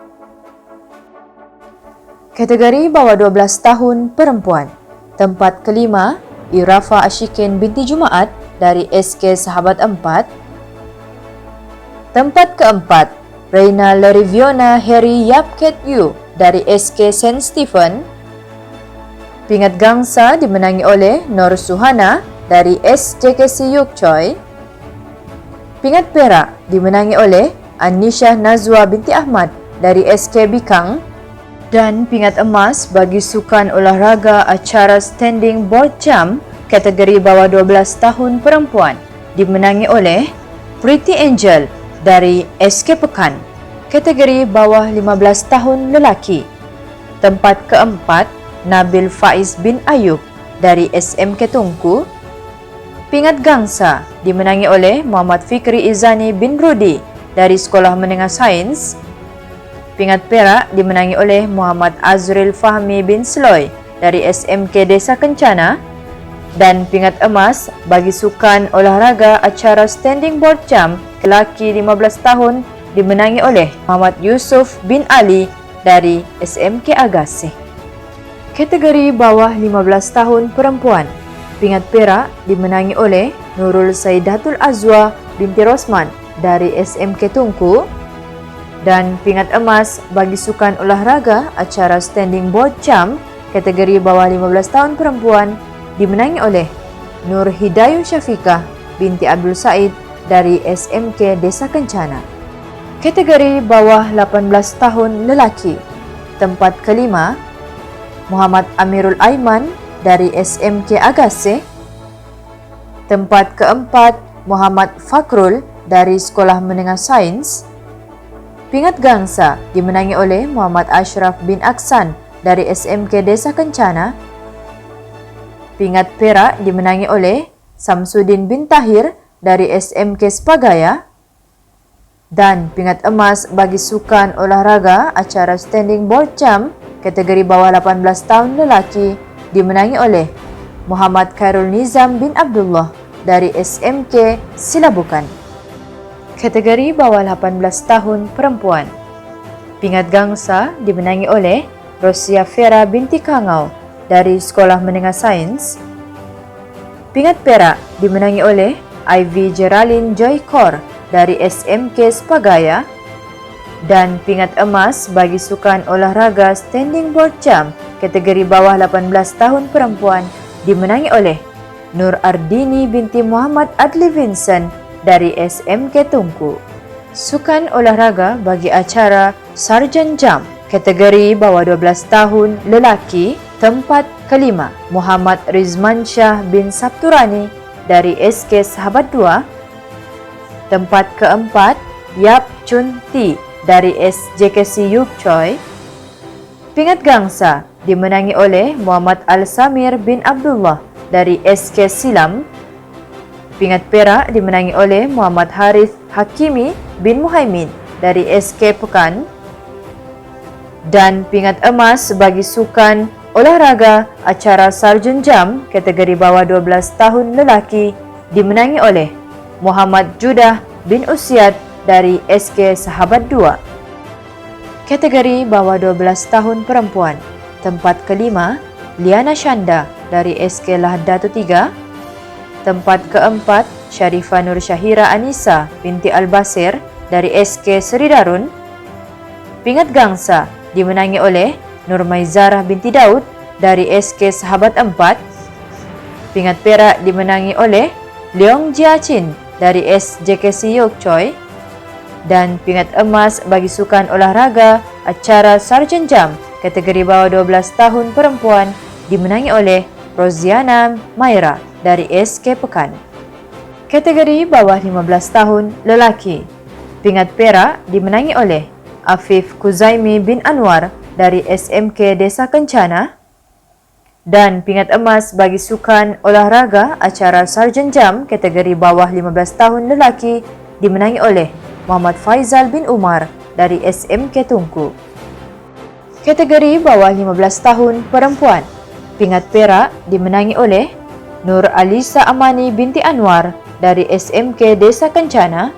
Kategori bawah 12 tahun perempuan. Tempat kelima, Irafa Ashikin binti Jumaat dari SK Sahabat 4. Tempat keempat, Reina Leriviona Heri Yapket Yu dari SK St. Stephen. Pingat gangsa dimenangi oleh Nur Suhana dari SJKC Yuk Choi. Pingat perak dimenangi oleh Anisha Nazwa binti Ahmad dari SK Bikang. Dan pingat emas bagi sukan olahraga acara standing board jump kategori bawah 12 tahun perempuan dimenangi oleh Pretty Angel dari SK Pekan, kategori bawah 15 tahun lelaki. Tempat keempat, Nabil Faiz bin Ayub dari SMK Tungku. Pingat gangsa dimenangi oleh Muhammad Fikri Izani bin Rudi dari Sekolah Menengah Sains. Pingat perak dimenangi oleh Muhammad Azril Fahmi bin Sloy dari SMK Desa Kencana. Dan pingat emas bagi sukan olahraga acara standing board jump lelaki 15 tahun dimenangi oleh Muhammad Yusuf bin Ali dari SMK Agassi. Kategori bawah 15 tahun perempuan. Pingat perak dimenangi oleh Nurul Saidatul Azwa binti Rosman dari SMK Tungku. Dan pingat emas bagi sukan olahraga acara standing board jump kategori bawah 15 tahun perempuan dimenangi oleh Nur Hidayu Syafiqah binti Abdul Said dari SMK Desa Kencana. Kategori bawah 18 tahun lelaki. Tempat kelima, Muhammad Amirul Aiman dari SMK Agassi. Tempat keempat, Muhammad Fakrul dari Sekolah Menengah Sains. Pingat gangsa dimenangi oleh Muhammad Ashraf bin Aksan dari SMK Desa Kencana. Pingat perak dimenangi oleh Samsudin bin Tahir dari SMK Sepagaya. Dan pingat emas bagi sukan olahraga acara standing board jump kategori bawah 18 tahun lelaki dimenangi oleh Muhammad Khairul Nizam bin Abdullah dari SMK Silabukan. Kategori bawah 18 tahun perempuan. Pingat gangsa dimenangi oleh Rosia Vera binti Kangau dari Sekolah Menengah Sains. Pingat perak dimenangi oleh Ivy Geraldine Joy Kor dari SMK Sepagaya. Dan pingat emas bagi sukan olahraga standing board jump kategori bawah 18 tahun perempuan dimenangi oleh Nur Ardini binti Muhammad Adli Vincent dari SMK Tungku. Sukan olahraga bagi acara Sarjan Jump kategori bawah 12 tahun lelaki. Tempat kelima, Muhammad Rizman Shah bin Sabturani dari SK Sahabat 2. Tempat keempat, Yap Chun Ti dari SJKC Yuk Choi. Pingat gangsa dimenangi oleh Muhammad Al-Samir bin Abdullah dari SK Silam. Pingat perak dimenangi oleh Muhammad Harith Hakimi bin Muhaimin dari SK Pekan. Dan pingat emas bagi sukan olahraga acara Sarjan Jam kategori bawah 12 tahun lelaki dimenangi oleh Muhammad Judah bin Usyad dari SK Sahabat 2. Kategori bawah 12 tahun perempuan, tempat kelima Liana Shanda dari SK Lahdatu 3. Tempat keempat Syarifah Nur Syahira Anissa binti Al-Basir dari SK Seri Darun. Pingat gangsa dimenangi oleh Nur Maizarah binti Daud dari SK Sahabat 4. Pingat perak dimenangi oleh Leong Jiachin dari SJKC Yok Choi. Dan pingat emas bagi sukan olahraga acara Sarjan Jam kategori bawah 12 tahun perempuan dimenangi oleh Roziana Maira dari SK Pekan. Kategori bawah 15 tahun lelaki, pingat perak dimenangi oleh Afif Kuzaimi bin Anwar dari SMK Desa Kencana. Dan pingat emas bagi sukan olahraga acara Sarjan Jam kategori bawah 15 tahun lelaki dimenangi oleh Muhammad Faizal bin Umar dari SMK Tungku. Kategori bawah 15 tahun perempuan, pingat perak dimenangi oleh Nur Alisa Amani binti Anwar dari SMK Desa Kencana.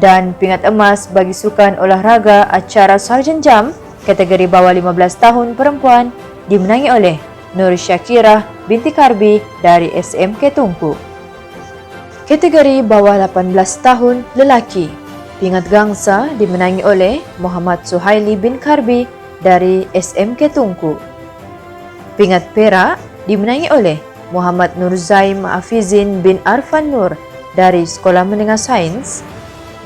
Dan pingat emas bagi sukan olahraga acara Sarjan Jam kategori bawah 15 tahun perempuan dimenangi oleh Nur Syakirah binti Karbi dari SMK Tungku. Kategori bawah 18 tahun lelaki, pingat gangsa dimenangi oleh Muhammad Suhaili bin Karbi dari SMK Tungku. Pingat perak dimenangi oleh Muhammad Nurzaim Afizin bin Arfan Nur dari Sekolah Menengah Sains.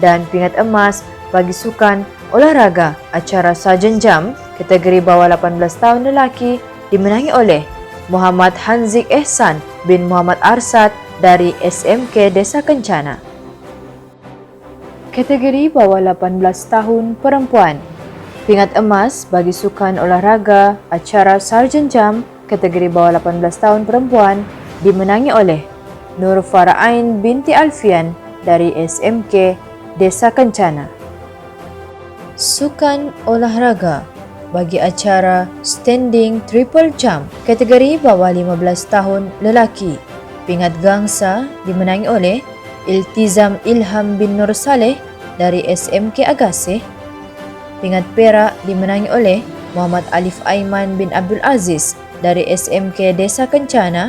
Dan pingat emas bagi sukan olahraga acara Sarjan Jam kategori bawah 18 tahun lelaki dimenangi oleh Muhammad Hanzik Ehsan bin Muhammad Arsad dari SMK Desa Kencana. Kategori bawah 18 tahun perempuan, pingat emas bagi sukan olahraga acara Sarjan Jam kategori bawah 18 tahun perempuan dimenangi oleh Nur Faraain binti Alfian dari SMK Desa Kencana. Sukan olahraga bagi acara Standing Triple Jump kategori bawah 15 tahun lelaki, pingat gangsa dimenangi oleh Iltizam Ilham bin Nur Saleh dari SMK Agassi. Pingat perak dimenangi oleh Muhammad Alif Aiman bin Abdul Aziz dari SMK Desa Kencana.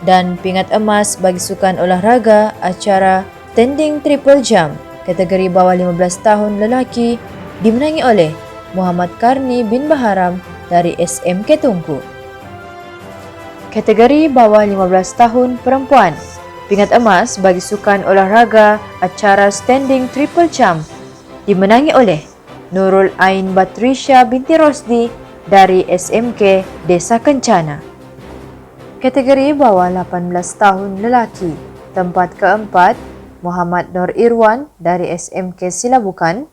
Dan pingat emas bagi sukan olahraga acara Standing Triple Jump kategori bawah 15 tahun lelaki dimenangi oleh Muhammad Karni bin Baharam dari SMK Tungku. Kategori bawah 15 tahun perempuan, pingat emas bagi sukan olahraga acara Standing Triple Jump dimenangi oleh Nurul Ain Batrisya binti Rosdi dari SMK Desa Kencana. Kategori bawah 18 tahun lelaki, tempat keempat Muhammad Nur Irwan dari SMK Silabukan.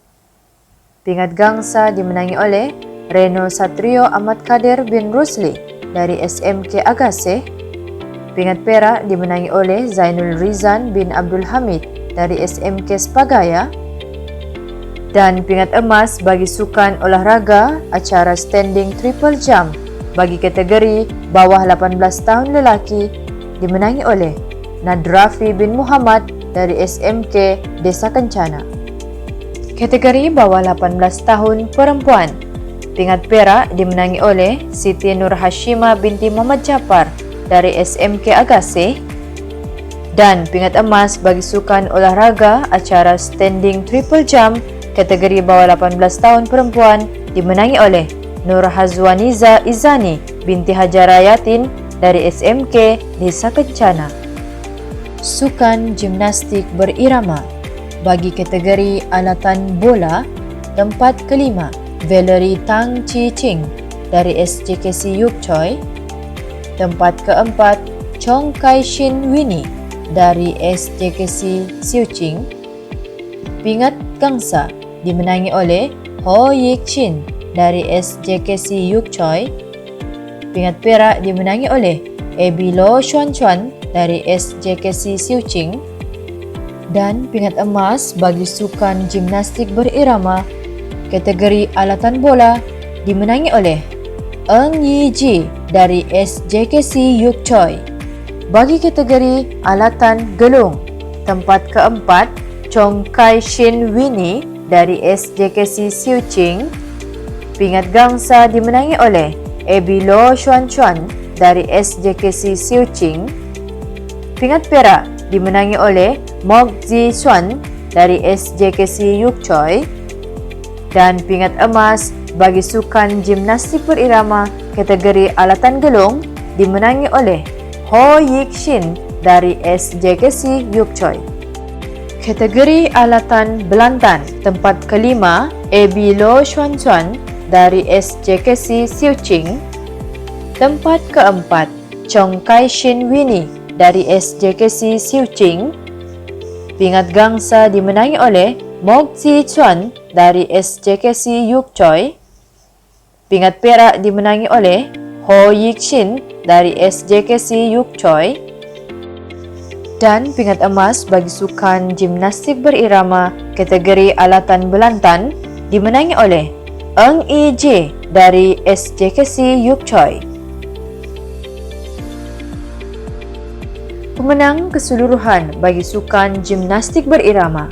Pingat gangsa dimenangi oleh Reno Satrio Ahmad Kadir bin Rusli dari SMK Agassi. Pingat perak dimenangi oleh Zainul Rizan bin Abdul Hamid dari SMK Spagaya. Dan pingat emas bagi sukan olahraga acara Standing Triple Jump bagi kategori bawah 18 tahun lelaki dimenangi oleh Nadrafi bin Muhammad dari SMK Desa Kencana. Kategori bawah 18 tahun perempuan, pingat perak dimenangi oleh Siti Nur Hashimah binti Muhammad Jafar dari SMK Agassi. Dan pingat emas bagi sukan olahraga acara Standing Triple Jump kategori bawah 18 tahun perempuan dimenangi oleh Nur Hazwaniza Izani binti Hajarayatin dari SMK Desa Kencana. Sukan gimnastik berirama bagi kategori alatan bola, tempat kelima Valerie Tang Chi Ching dari SJKC Yuk Choi. Tempat keempat Chong Kai Shin Winnie dari SJKC Siu Ching. Pingat gangsa dimenangi oleh Ho Yik Chin dari SJKC Yuk Choi. Pingat perak dimenangi oleh Abby Lo Chuan Chuan dari SJKC Siu Ching. Dan pingat emas bagi sukan gimnastik berirama kategori alatan bola dimenangi oleh Eng Yi Ji dari SJKC Yuk Choi. Bagi kategori alatan gelung, tempat keempat Chong Kai Shin Winnie dari SJKC Siu Ching. Pingat gangsa dimenangi oleh Abby Lo Xuan Chuan dari SJKC Siu Ching. Pingat perak dimenangi oleh Mok Ji Xuan dari SJKC Yuk Choi. Dan pingat emas bagi sukan gimnastik berirama kategori alatan gelung dimenangi oleh Ho Yik Shin dari SJKC Yuk Choi. Kategori alatan belantan, tempat kelima Abby Lo Xuan Chuan dari SJKC Siu Ching. Tempat keempat Chong Kai Shin Winnie dari SJKC Siu Ching. Pingat gangsa dimenangi oleh Mok Ji Chuan dari SJKC Yuk Choi. Pingat perak dimenangi oleh Ho Yik Shin dari SJKC Yuk Choi. Dan pingat emas bagi sukan gimnastik berirama kategori alatan belantan dimenangi oleh Eng Yi Ji dari SJKC Yuk Choi. Pemenang keseluruhan bagi sukan gimnastik berirama,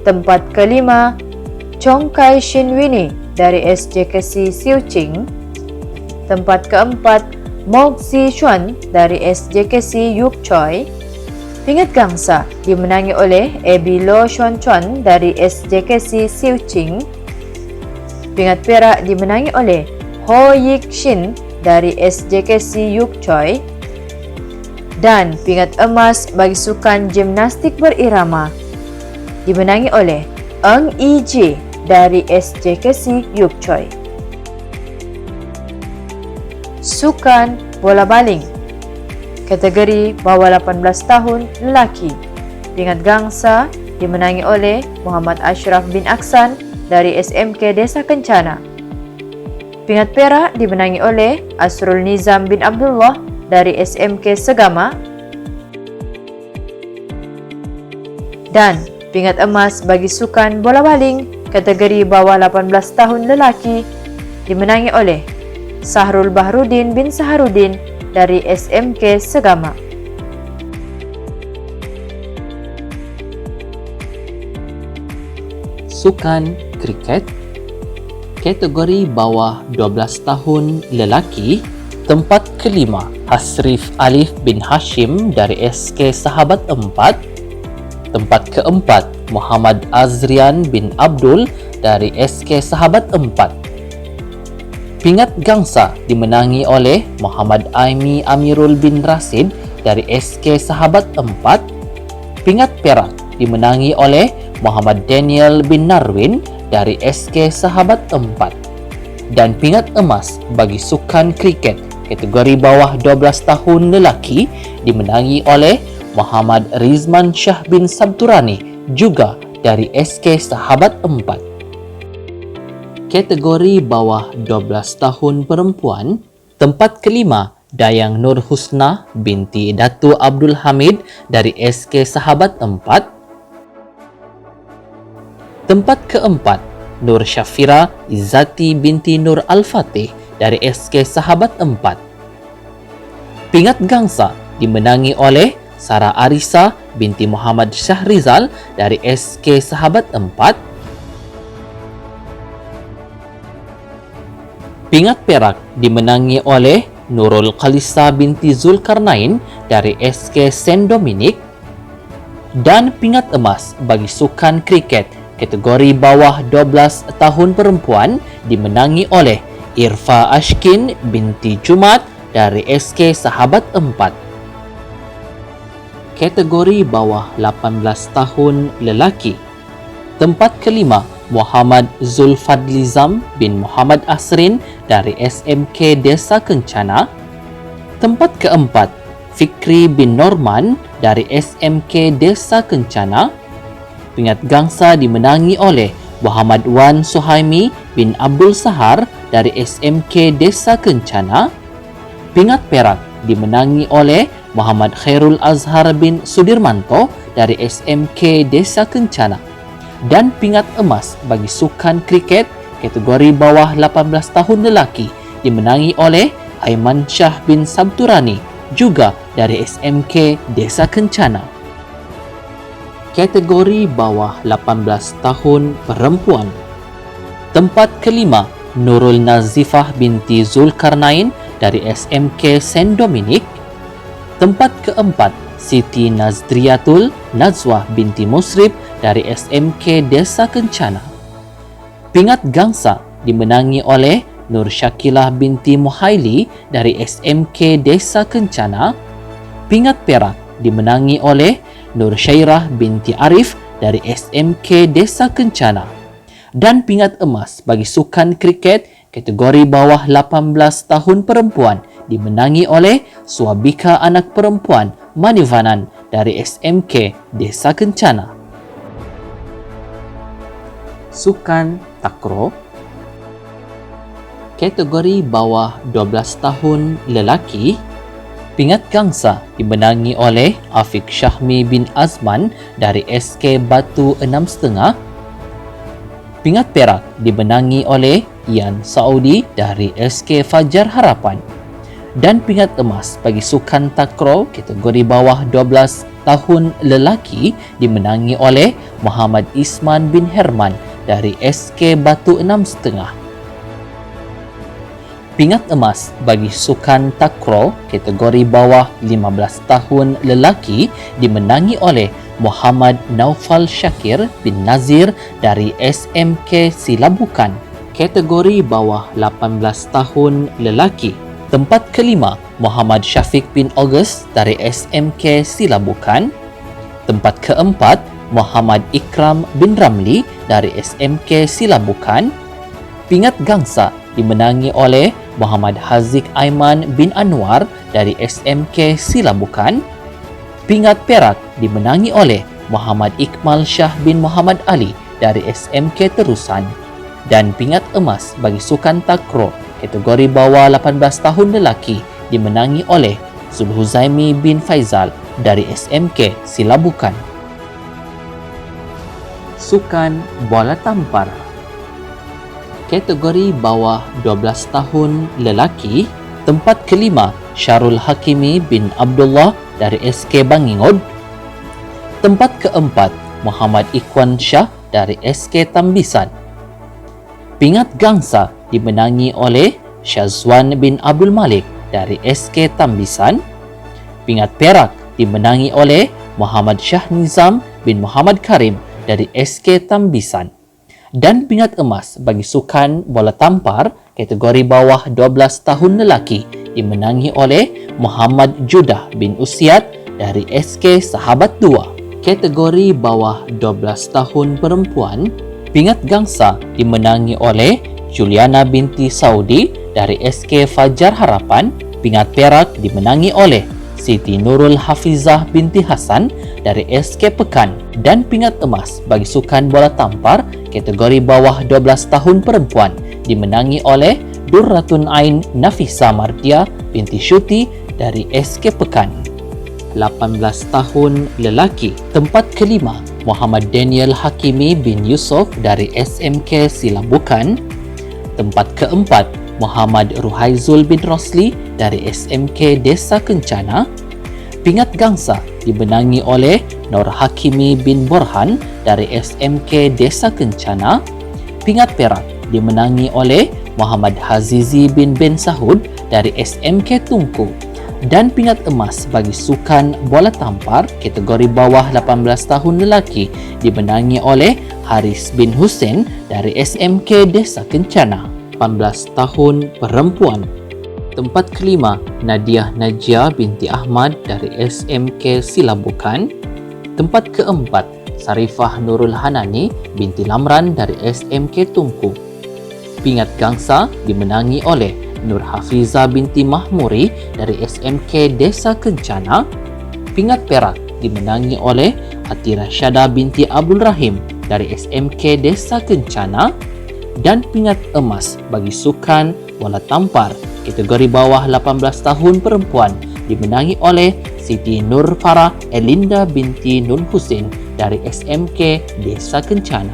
tempat kelima Chong Kai Shin Winnie dari SJKC Siu Ching. Tempat keempat Mok Ji Xuan dari SJKC Yuk Choi. Pingat gangsa dimenangi oleh Abby Lo Xuan Chuan dari SJKC Siu Ching. Pingat perak dimenangi oleh Ho Yik Shin dari SJKC Yuk Choi. Dan pingat emas bagi sukan gimnastik berirama dimenangi oleh Eng Yi Ji dari SJKC Yuk Choi. Sukan bola baling, kategori bawah 18 tahun lelaki. Pingat gangsa dimenangi oleh Muhammad Ashraf bin Aksan dari SMK Desa Kencana. Pingat perak dimenangi oleh Asrul Nizam bin Abdullah dari SMK Segama. Dan pingat emas bagi sukan bola baling kategori bawah 18 tahun lelaki dimenangi oleh Sahrul Bahrudin bin Saharudin dari SMK Segama. Sukan kriket, kategori bawah 12 tahun lelaki, tempat kelima Hasrif Alif bin Hashim dari SK Sahabat 4. Tempat keempat Muhammad Azrian bin Abdul dari SK Sahabat 4. Pingat gangsa dimenangi oleh Muhammad Aimi Amirul bin Rasid dari SK Sahabat 4. Pingat perak dimenangi oleh Muhammad Daniel bin Narwin dari SK Sahabat 4. Dan pingat emas bagi sukan kriket kategori bawah 12 tahun lelaki dimenangi oleh Muhammad Rizman Shah bin Sabturani juga dari SK Sahabat 4. Kategori bawah 12 tahun perempuan, tempat kelima Dayang Nur Husna binti Datu Abdul Hamid dari SK Sahabat 4. Tempat keempat Nur Syafira Izzati binti Nur Al-Fatih dari SK Sahabat 4. Pingat gangsa dimenangi oleh Sarah Arisa binti Muhammad Syahrizal dari SK Sahabat 4. Pingat perak dimenangi oleh Nurul Khalisa binti Zulkarnain dari SK Saint Dominic. Dan pingat emas bagi sukan kriket kategori bawah 12 tahun perempuan dimenangi oleh Irfa Ashkin binti Jumat dari SK Sahabat 4. Kategori bawah 18 tahun lelaki, tempat kelima Muhammad Zulfadlizam bin Muhammad Asrin dari SMK Desa Kencana. Tempat keempat Fikri bin Norman dari SMK Desa Kencana. Pingat gangsa dimenangi oleh Muhammad Wan Suhaimi bin Abdul Sahar dari SMK Desa Kencana. Pingat perak dimenangi oleh Muhammad Khairul Azhar bin Sudirmanto dari SMK Desa Kencana. Dan pingat emas bagi sukan kriket kategori bawah 18 tahun lelaki dimenangi oleh Aiman Shah bin Sabturani juga dari SMK Desa Kencana. Kategori bawah 18 tahun perempuan. Tempat kelima, Nurul Nazifah binti Zulkarnain dari SMK Saint Dominic. Tempat keempat, Siti Nazdriyatul Nazwah binti Musrib dari SMK Desa Kencana. Pingat gangsa dimenangi oleh Nur Syakilah binti Muhaili dari SMK Desa Kencana. Pingat perak dimenangi oleh Nur Syairah binti Arif dari SMK Desa Kencana. Dan pingat emas bagi sukan kriket kategori bawah 18 tahun perempuan dimenangi oleh Swabika anak perempuan Manivanan dari SMK Desa Kencana. Sukan takraw kategori bawah 12 tahun lelaki. Pingat gangsa dimenangi oleh Afiq Syahmi bin Azman dari SK Batu 6.5. Pingat perak dimenangi oleh Ian Saudi dari SK Fajar Harapan. Dan pingat emas bagi sukan takraw kategori bawah 12 tahun lelaki dimenangi oleh Muhammad Isman bin Herman dari SK Batu 6.5. Pingat emas bagi sukan takraw kategori bawah 15 tahun lelaki dimenangi oleh Muhammad Naufal Syakir bin Nazir dari SMK Silabukan. Kategori bawah 18 tahun lelaki. Tempat kelima, Muhammad Syafiq bin August dari SMK Silabukan. Tempat keempat, Muhammad Ikram bin Ramli dari SMK Silabukan. Pingat gangsa dimenangi oleh Muhammad Haziq Aiman bin Anwar dari SMK Silabukan. Pingat perak dimenangi oleh Muhammad Iqmal Shah bin Muhammad Ali dari SMK Terusan. Dan pingat emas bagi sukan takraw kategori bawah 18 tahun lelaki dimenangi oleh Zulhuzaimi bin Faizal dari SMK Silabukan. Sukan bola tampar kategori bawah 12 tahun lelaki. Tempat kelima, Syarul Hakimi bin Abdullah dari SK Bangingod. Tempat keempat, Muhammad Ikhwan Shah dari SK Tambisan. Pingat gangsa dimenangi oleh Syazwan bin Abdul Malik dari SK Tambisan. Pingat perak dimenangi oleh Muhammad Shah Nizam bin Muhammad Karim dari SK Tambisan. Dan pingat emas bagi sukan bola tampar kategori bawah 12 tahun lelaki dimenangi oleh Muhammad Judah bin Usiat dari SK Sahabat 2. Kategori bawah 12 tahun perempuan, pingat gangsa dimenangi oleh Juliana binti Saudi dari SK Fajar Harapan. Pingat perak dimenangi oleh Siti Nurul Hafizah binti Hasan dari SK Pekan. Dan pingat emas bagi sukan bola tampar kategori bawah 12 tahun perempuan dimenangi oleh Durratun Ain Nafisa Mardia binti Syuti dari SK Pekan. 18 tahun lelaki. Tempat kelima, Muhammad Daniel Hakimi bin Yusof dari SMK Silabukan. Tempat keempat, Muhammad Ruhaizul bin Rosli dari SMK Desa Kencana. Pingat gangsa dimenangi oleh Nur Hakimi bin Borhan dari SMK Desa Kencana. Pingat perak dimenangi oleh Muhammad Hazizi bin Ben Sahud dari SMK Tungku. Dan pingat emas bagi sukan bola tampar kategori bawah 18 tahun lelaki dimenangi oleh Haris bin Hussein dari SMK Desa Kencana. 18 tahun perempuan. Tempat kelima, Nadiah Najia binti Ahmad dari SMK Silabukan. Tempat keempat, Sarifah Nurul Hanani binti Lamran dari SMK Tungku. Pingat gangsa dimenangi oleh Nur Hafiza binti Mahmuri dari SMK Desa Kencana. Pingat perak dimenangi oleh Atira Syada binti Abdul Rahim dari SMK Desa Kencana. Dan pingat emas bagi sukan bola tampar kategori bawah 18 tahun perempuan dimenangi oleh Siti Nur Farah Elinda binti Nun Husin dari SMK Desa Kencana.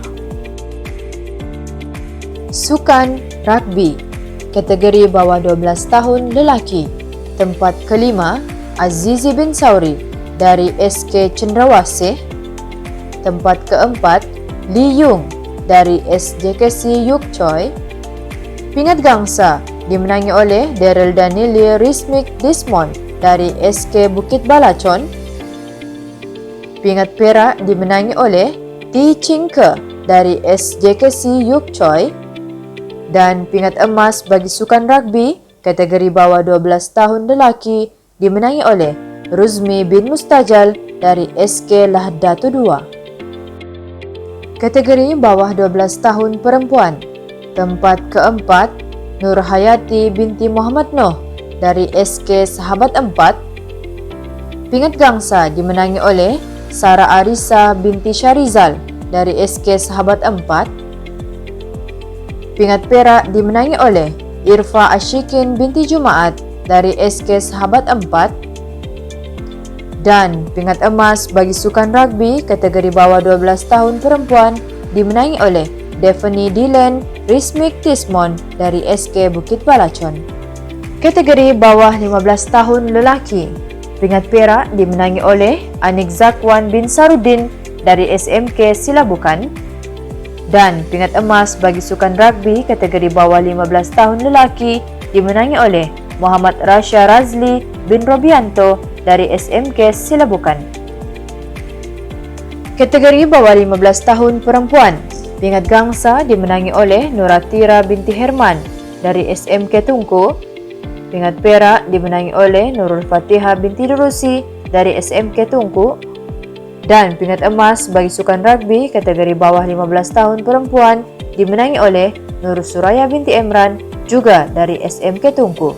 Sukan Rugby, kategori bawah 12 tahun lelaki. Tempat kelima, Azizi bin Sauri dari SK Cendrawasih. Tempat keempat, Lee Yung dari SJKC Yuk Choi. Pingat gangsa dimenangi oleh Daryl Danili Rismik Desmond dari SK Bukit Balacon. Pingat perak dimenangi oleh Ti Ching Ke dari SJKC Yuk Choi. Dan pingat emas bagi sukan rugby kategori bawah 12 tahun lelaki dimenangi oleh Ruzmi bin Mustajal dari SK Lahdatu 2. Kategori bawah 12 tahun perempuan, tempat keempat Nur Hayati binti Muhammad Noh dari SK Sahabat 4. Pingat gangsa dimenangi oleh Sarah Arisa binti Syarizal dari SK Sahabat 4. Pingat perak dimenangi oleh Irfa Ashikin binti Jumaat dari SK Sahabat 4. Dan pingat emas bagi sukan rugby kategori bawah 12 tahun perempuan dimenangi oleh Daphne Dylan Rismik Desmond dari SK Bukit Balacon. Kategori bawah 15 tahun lelaki, pingat perak dimenangi oleh Anik Zakwan bin Sarudin dari SMK Silabukan. Dan pingat emas bagi sukan rugby kategori bawah 15 tahun lelaki dimenangi oleh Muhammad Rasha Razli bin Robianto dari SMK Silabukan. Kategori bawah 15 tahun perempuan, pingat gangsa dimenangi oleh Nuratira binti Herman dari SMK Tungku. Pingat perak dimenangi oleh Nurul Fatihah binti Durusi dari SMK Tungku. Dan pingat emas bagi sukan rugby kategori bawah 15 tahun perempuan dimenangi oleh Nur Suraya binti Emran juga dari SMK Tungku.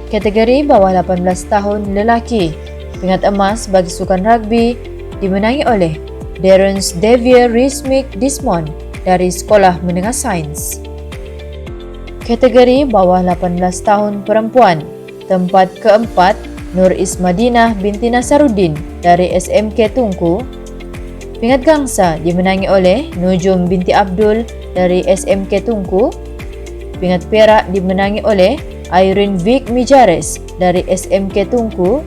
Kategori bawah 18 tahun lelaki, pingat emas bagi sukan rugby dimenangi oleh Darren Xavier Rismik Desmond dari Sekolah Menengah Sains. Kategori bawah 18 tahun perempuan, tempat keempat Nur Ismadinah binti Nasaruddin dari SMK Tungku. Pingat gangsa dimenangi oleh Nujum binti Abdul dari SMK Tungku. Pingat perak dimenangi oleh Irene Vic Mijares dari SMK Tungku.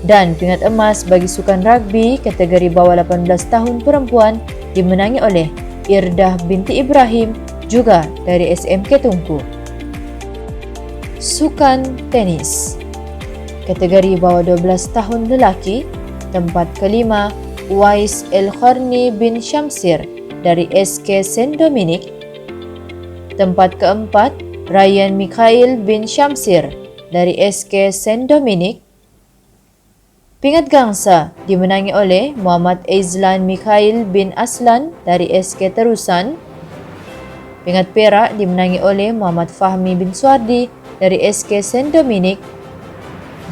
Dan pingat emas bagi sukan rugby kategori bawah 18 tahun perempuan dimenangi oleh Irdah binti Ibrahim juga dari SMK Tungku. Sukan tenis, kategori bawah 12 tahun lelaki, tempat kelima Uwais El-Kharni bin Syamsir dari SK Saint Dominic. Tempat keempat Ryan Mikhail bin Syamsir dari SK Saint Dominic. Pingat gangsa dimenangi oleh Muhammad Aizlan Mikhail bin Aslan dari SK Terusan. Pingat perak dimenangi oleh Muhammad Fahmi bin Suardi dari SK Saint Dominic.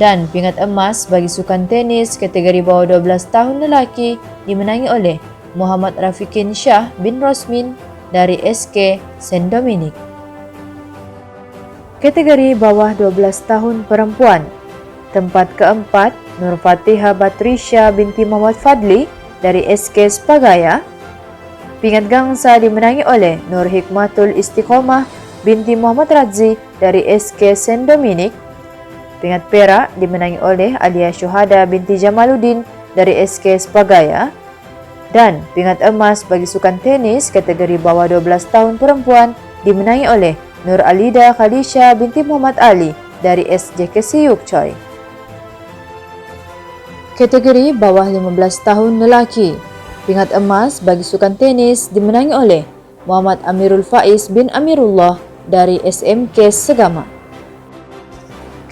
Dan pingat emas bagi sukan tenis kategori bawah 12 tahun lelaki dimenangi oleh Muhammad Rafiqin Shah bin Rosmin dari SK Saint Dominic. Kategori bawah 12 tahun perempuan, tempat keempat Nur Fatihah Batrisya binti Muhammad Fadli dari SK Spagaya. Pingat gangsa dimenangi oleh Nur Hikmatul Istiqomah binti Muhammad Radzi dari SK Saint Dominic. Pingat perak dimenangi oleh Alia Syuhada binti Jamaluddin dari SK Spagaya. Dan pingat emas bagi sukan tenis kategori bawah 12 tahun perempuan dimenangi oleh Nur Alida Khadisha binti Muhammad Ali dari SJKC Yuk Choi. Kategori bawah 15 tahun lelaki, pingat emas bagi sukan tenis dimenangi oleh Muhammad Amirul Faiz bin Amirullah dari SMK Segama.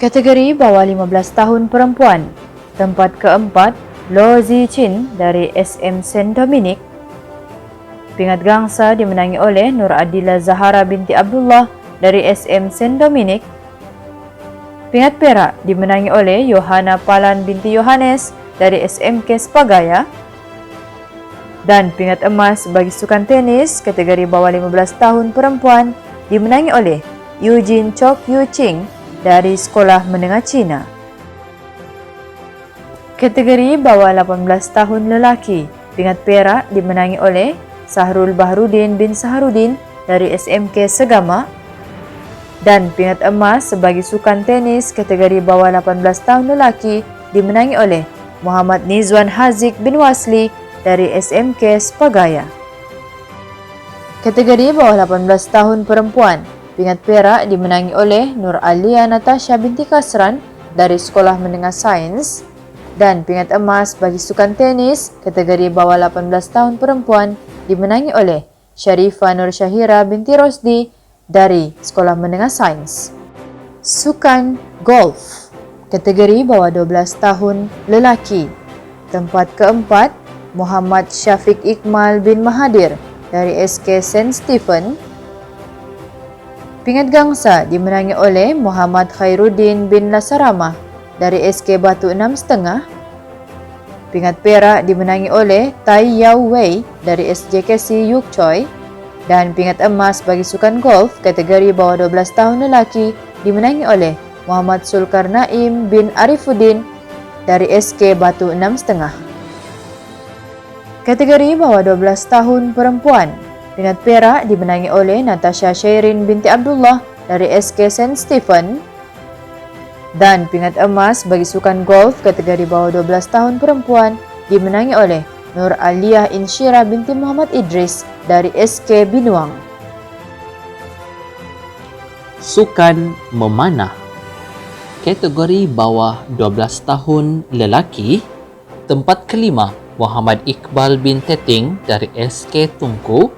Kategori bawah 15 tahun perempuan, tempat keempat Lo Zichin dari SM Saint Dominic. Pingat gangsa dimenangi oleh Nur Adila Zahara binti Abdullah dari SM Saint Dominic. Pingat perak dimenangi oleh Yohana Palan binti Yohanes dari SMK Spagaya. Dan pingat emas bagi sukan tenis kategori bawah 15 tahun perempuan dimenangi oleh Eugene Chok Yu Ching dari Sekolah Menengah Cina. Kategori bawah 18 tahun lelaki, pingat perak dimenangi oleh Sahrul Bahrudin bin Saharudin dari SMK Segama. Dan pingat emas sebagai sukan tenis kategori bawah 18 tahun lelaki dimenangi oleh Muhammad Nizwan Haziq bin Wasli dari SMK Sepagaya. Kategori bawah 18 tahun perempuan, pingat perak dimenangi oleh Nur Alia Natasha binti Kasran dari Sekolah Menengah Sains. Dan pingat emas bagi sukan tenis kategori bawah 18 tahun perempuan dimenangi oleh Syarifah Nur Syahira binti Rosdi dari Sekolah Menengah Sains. Sukan golf kategori bawah 12 tahun lelaki, tempat keempat Muhammad Syafiq Iqmal bin Mahathir dari SK St. Stephen. Pingat gangsa dimenangi oleh Muhammad Khairuddin bin Lasaramah dari SK Batu 6,5. Pingat perak dimenangi oleh Tai Yao Wei dari SJKC Yuk Choi. Dan pingat emas bagi sukan golf kategori bawah 12 tahun lelaki dimenangi oleh Muhammad Sulkarnaim bin Arifuddin dari SK Batu 6,5. Kategori bawah 12 tahun perempuan, pingat perak dimenangi oleh Natasha Syairin binti Abdullah dari SK St. Stephen. Dan pingat emas bagi sukan golf kategori bawah 12 tahun perempuan dimenangi oleh Nur Aliyah Insyira binti Muhammad Idris dari SK Binuang. Sukan memanah kategori bawah 12 tahun lelaki, tempat kelima Muhammad Iqbal bin Teting dari SK Tungku,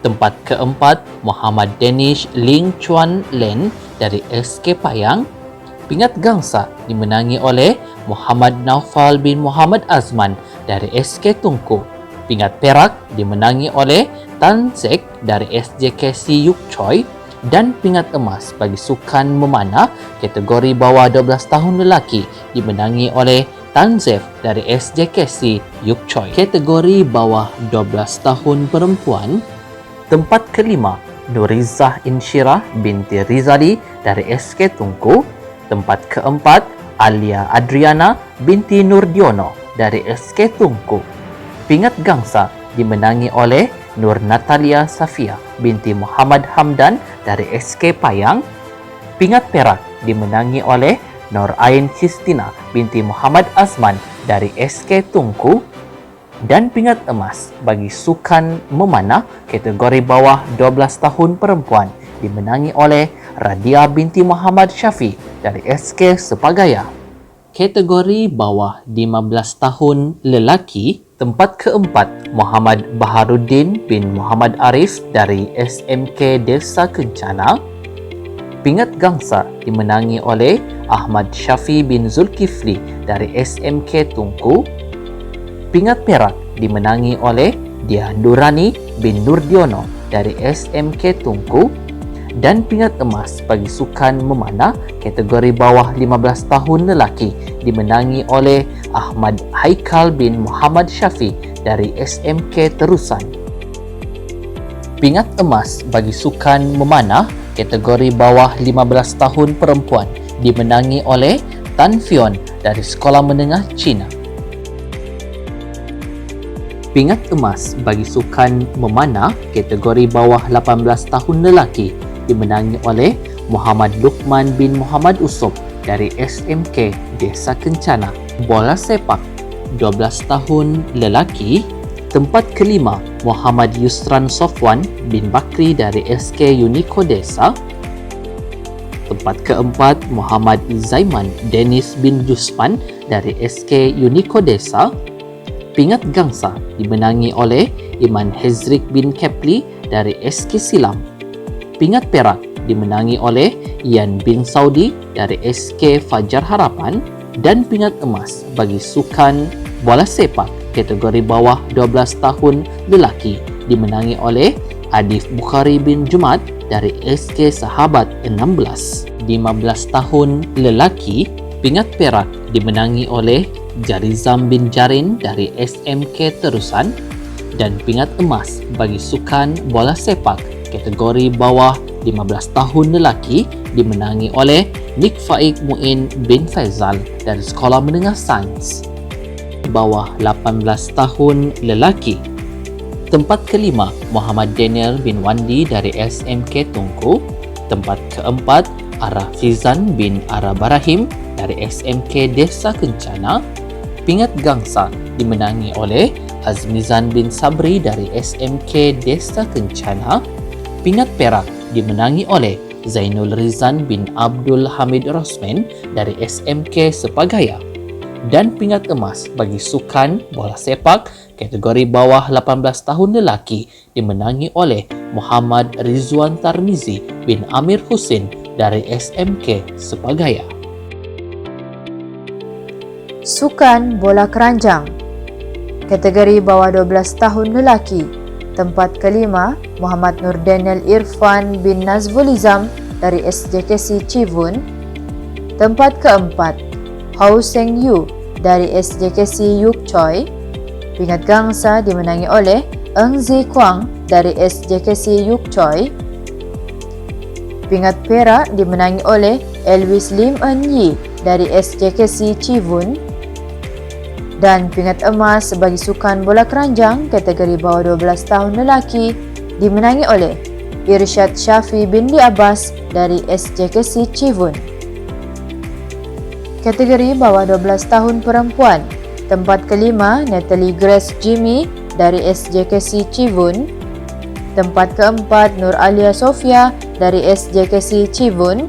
tempat keempat Muhammad Danish Ling Chuan Len dari SK Payang. Pingat gangsa dimenangi oleh Muhammad Naufal bin Muhammad Azman dari SK Tungku. Pingat perak dimenangi oleh Tan Zek dari SJKC Yuk Choi. Dan pingat emas bagi sukan memanah kategori bawah 12 tahun lelaki dimenangi oleh Tan Zef dari SJKC Yuk Choi. Kategori bawah 12 tahun perempuan, tempat kelima Nurizah Insyirah binti Rizali dari SK Tungku. Tempat keempat Alia Adriana binti Nurdiono dari SK Tungku. Pingat gangsa dimenangi oleh Nur Natalia Safia binti Muhammad Hamdan dari SK Payang. Pingat perak dimenangi oleh Nur Ain Kristina binti Muhammad Azman dari SK Tungku. Dan pingat emas bagi sukan memanah kategori bawah 12 tahun perempuan dimenangi oleh Radia binti Muhammad Syafi dari SK Sepagaya. Kategori bawah 15 tahun lelaki, tempat keempat Muhammad Baharuddin bin Muhammad Arif dari SMK Desa Kencana. Pingat gangsa dimenangi oleh Ahmad Syafi bin Zulkifli dari SMK Tungku. Pingat perak dimenangi oleh Dia Nurani bin Nurdiono dari SMK Tungku. Dan pingat emas bagi sukan memanah kategori bawah 15 tahun lelaki dimenangi oleh Ahmad Haikal bin Muhammad Syafi dari SMK Terusan. Pingat emas bagi sukan memanah kategori bawah 15 tahun perempuan dimenangi oleh Tan Fion dari Sekolah Menengah Cina. Pingat emas bagi sukan memanah kategori bawah 18 tahun lelaki dimenangi oleh Muhammad Luqman bin Muhammad Usop dari SMK Desa Kencana. Bola sepak 12 tahun lelaki, tempat kelima Muhammad Yusran Sofwan bin Bakri dari SK Uniko Desa. Tempat keempat Muhammad Zaiman Dennis bin Jusman dari SK Uniko Desa. Pingat gangsa dimenangi oleh Iman Hezrik bin Kepli dari SK Silam. Pingat perak dimenangi oleh Ian bin Saudi dari SK Fajar Harapan. Dan pingat emas bagi sukan bola sepak kategori bawah 12 tahun lelaki dimenangi oleh Adif Bukhari bin Jumat dari SK Sahabat 16. 15 tahun lelaki, pingat perak dimenangi oleh Jarizam bin Jarin dari SMK Terusan. Dan pingat emas bagi sukan bola sepak kategori bawah 15 tahun lelaki dimenangi oleh Nik Faik Muin bin Faizal dari Sekolah Menengah Sains. Bawah 18 tahun lelaki, Tempat kelima, Muhammad Daniel bin Wandi dari SMK Tungku. Tempat keempat, Arafizan bin Arabarahim dari SMK Desa Kencana. Pingat gangsa dimenangi oleh Azmizan bin Sabri dari SMK Desa Kencana. Pingat perak dimenangi oleh Zainul Rizan bin Abdul Hamid Rosman dari SMK Sepagaya. Dan pingat emas bagi sukan bola sepak kategori bawah 18 tahun lelaki dimenangi oleh Muhammad Rizwan Tarmizi bin Amir Husin dari SMK Sepagaya. Sukan bola keranjang kategori bawah 12 tahun lelaki. Tempat kelima, Muhammad Nur Daniel Irfan bin Nazvulizam dari SJKC Civun. Tempat keempat, Hau Seng Yu dari SJKC Yuk Choi. Pingat gangsa dimenangi oleh Eng Zi Kwang dari SJKC Yuk Choi. Pingat perak dimenangi oleh Elvis Lim En Yi dari SJKC Civun. Dan pingat emas bagi sukan bola keranjang kategori bawah 12 tahun lelaki dimenangi oleh Irsyad Syafi binti Abbas dari SJKC Civun. Kategori bawah 12 tahun perempuan, tempat kelima Natalie Grace Jimmy dari SJKC Civun. Tempat keempat Nur Alia Sofia dari SJKC Civun.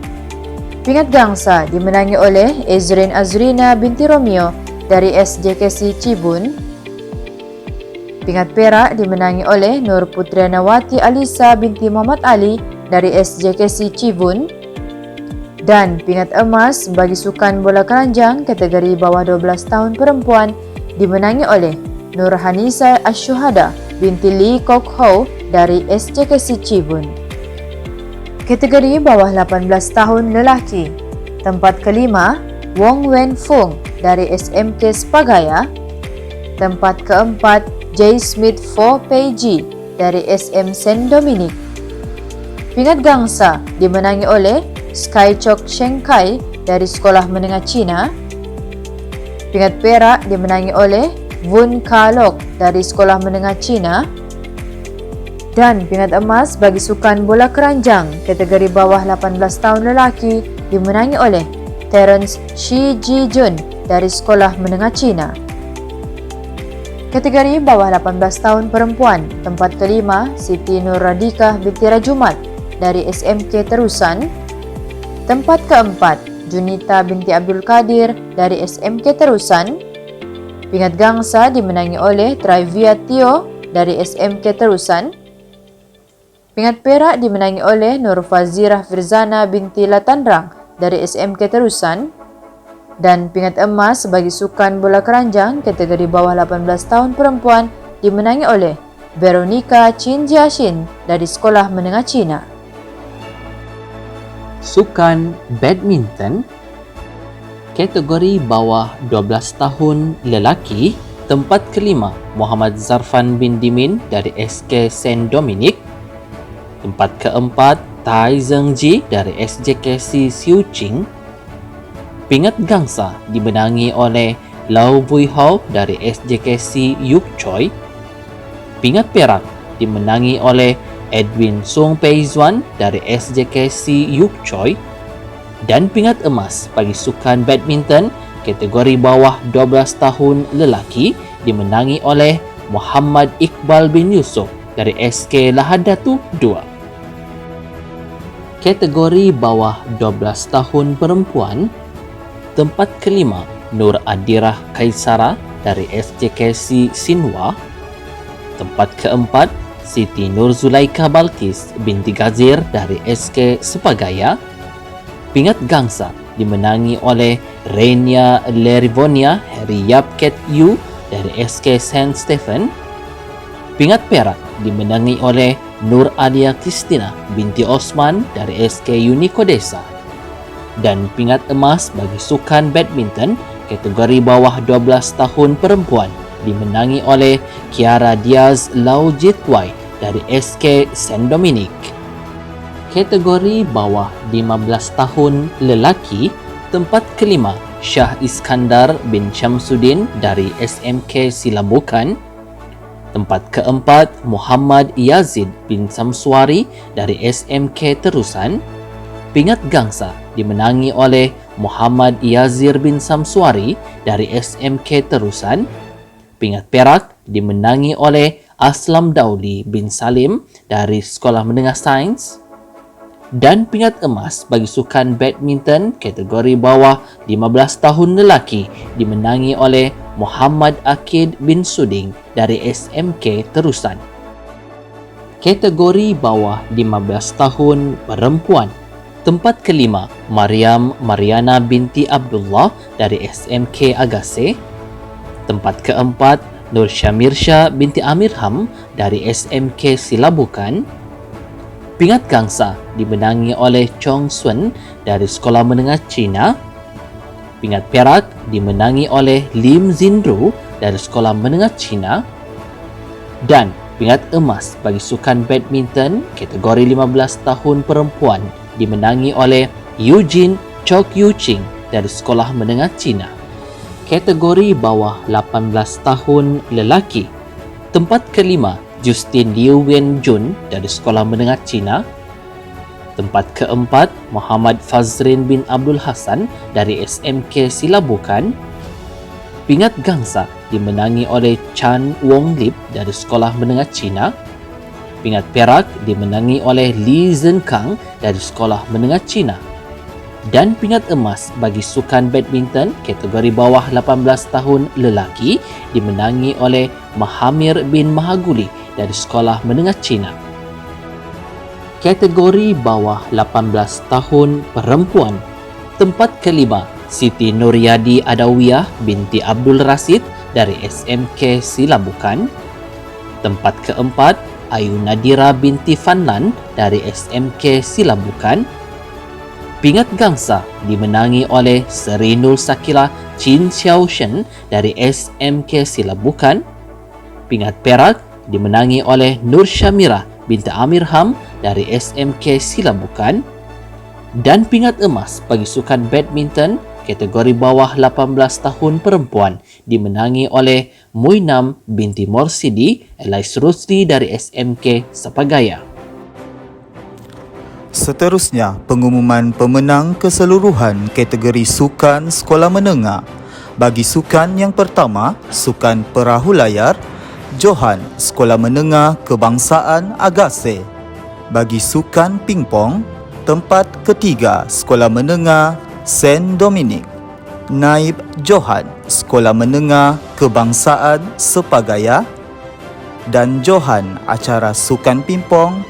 Pingat gangsa dimenangi oleh Ezrin Azrina binti Romeo dari SJKC Cibun. Pingat perak dimenangi oleh Nur Putrianawati Alisa binti Muhammad Ali dari SJKC Cibun. Dan pingat emas bagi sukan bola keranjang kategori bawah 12 tahun perempuan dimenangi oleh Nur Hanisa Asyuhada binti Lee Kok Ho dari SJKC Cibun. Kategori bawah 18 tahun lelaki, tempat kelima Wong Wen Fung dari SMK Sepagaya. Tempat keempat J. Smith 4 PG dari SM Saint Dominic. Pingat gangsa dimenangi oleh Sky Chok Sheng Kai dari Sekolah Menengah Cina. Pingat perak dimenangi oleh Wun Ka Lok dari Sekolah Menengah Cina. Dan pingat emas bagi sukan bola keranjang kategori bawah 18 tahun lelaki dimenangi oleh Terence Shi Ji Jun dari Sekolah Menengah Cina. Kategori bawah 18 tahun perempuan, tempat kelima Siti Nur Radikah binti Rajumat dari SMK Terusan. Tempat keempat Junita binti Abdul Qadir dari SMK Terusan. Pingat gangsa dimenangi oleh Trivia Tio dari SMK Terusan. Pingat perak dimenangi oleh Nur Fazirah Firzana binti Latanrang dari SMK Terusan. Dan pingat emas bagi sukan bola keranjang kategori bawah 18 tahun perempuan dimenangi oleh Veronica Chin Jiaxin dari Sekolah Menengah Cina. Sukan badminton kategori bawah 12 tahun lelaki, tempat kelima Muhammad Zarfan bin Dimin dari SK Saint Dominic. Tempat keempat Tai Zhengji dari SJKC Xiuqing. Pingat gangsa dimenangi oleh Lau Bui Hao dari SJKC Yuk Choi. Pingat perak dimenangi oleh Edwin Song Pei Zuan dari SJKC Yuk Choi. Dan pingat emas bagi sukan badminton kategori bawah 12 tahun lelaki dimenangi oleh Muhammad Iqbal bin Yusuf dari SK Lahadatu 2. Kategori bawah 12 tahun perempuan, tempat kelima Nur Adirah Kaisara dari SJKC Sinwa. Tempat keempat Siti Nur Zulaika Balkis binti Gazir dari SK Sepagaya. Pingat gangsa dimenangi oleh Renia Lerivonia Heri Yapket Yu dari SK Saint Stephen. Pingat perak dimenangi oleh Nur Alia Kristina binti Osman dari SK Unico Desa. Dan pingat emas bagi sukan badminton kategori bawah 12 tahun perempuan dimenangi oleh Kiara Diaz Lau Jitwai dari SK Saint Dominic. Kategori bawah 15 tahun lelaki, tempat kelima Shah Iskandar bin Syamsuddin dari SMK Silambukan. Tempat keempat, Muhammad Yazid bin Samsuari dari SMK Terusan. Pingat gangsa dimenangi oleh Muhammad Yazir bin Samsuari dari SMK Terusan. Pingat perak dimenangi oleh Aslam Dauli bin Salim dari Sekolah Menengah Sains. Dan pingat emas bagi sukan badminton kategori bawah 15 tahun lelaki dimenangi oleh Muhammad Akid bin Suding dari SMK Terusan. Kategori bawah 15 tahun perempuan. Tempat kelima, Mariam Mariana binti Abdullah dari SMK Agase. Tempat keempat, Nur Syamirsha binti Amirham dari SMK Silabukan. Pingat gangsa dimenangi oleh Chong Sun dari Sekolah Menengah Cina. Pingat perak dimenangi oleh Lim Zinru dari Sekolah Menengah Cina. Dan pingat emas bagi sukan badminton kategori 15 tahun perempuan dimenangi oleh Eugene Chok Yu Ching dari Sekolah Menengah Cina. Kategori bawah 18 tahun lelaki. Tempat kelima, Justin Liu Wen Jun dari Sekolah Menengah Cina. Tempat keempat, Muhammad Fazrin bin Abdul Hasan dari SMK Silabukan. Pingat gangsa dimenangi oleh Chan Wong Lip dari Sekolah Menengah Cina. Pingat perak dimenangi oleh Li Zhenkang dari Sekolah Menengah Cina. Dan pingat emas bagi sukan badminton kategori bawah 18 tahun lelaki dimenangi oleh Mahamir bin Mahaguli dari Sekolah Menengah Cina. Kategori bawah 18 tahun perempuan. Tempat kelima, Siti Nuryadi Adawiyah binti Abdul Rasid dari SMK Silabukan. Tempat keempat, Ayu Nadira binti Fanlan dari SMK Silabukan. Pingat gangsa dimenangi oleh Seri Nur Sakila Chin Xiao Shen dari SMK Silabukan. Pingat perak dimenangi oleh Nur Syamirah binti Amirham dari SMK Silabukan. Dan pingat emas bagi sukan badminton kategori bawah 18 tahun perempuan dimenangi oleh Muinam binti Morsidi Elais Rusdi dari SMK Sapagaya. Seterusnya, pengumuman pemenang keseluruhan kategori sukan sekolah menengah. Bagi sukan yang pertama, sukan perahu layar, Johan Sekolah Menengah Kebangsaan Agase. Bagi sukan pingpong, tempat ketiga Sekolah Menengah Saint Dominic. Naib Johan Sekolah Menengah Kebangsaan Sepagaya. Dan Johan acara sukan pingpong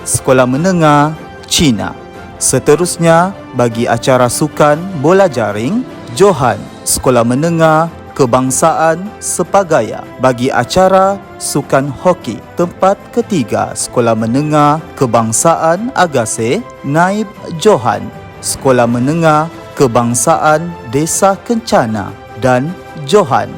Sekolah Menengah Cina. Seterusnya, bagi acara sukan bola jaring, Johan Sekolah Menengah Kebangsaan Sepagaya. Bagi acara sukan hoki, tempat ketiga Sekolah Menengah Kebangsaan Agase, Naib Johan Sekolah Menengah Kebangsaan Desa Kencana. Dan Johan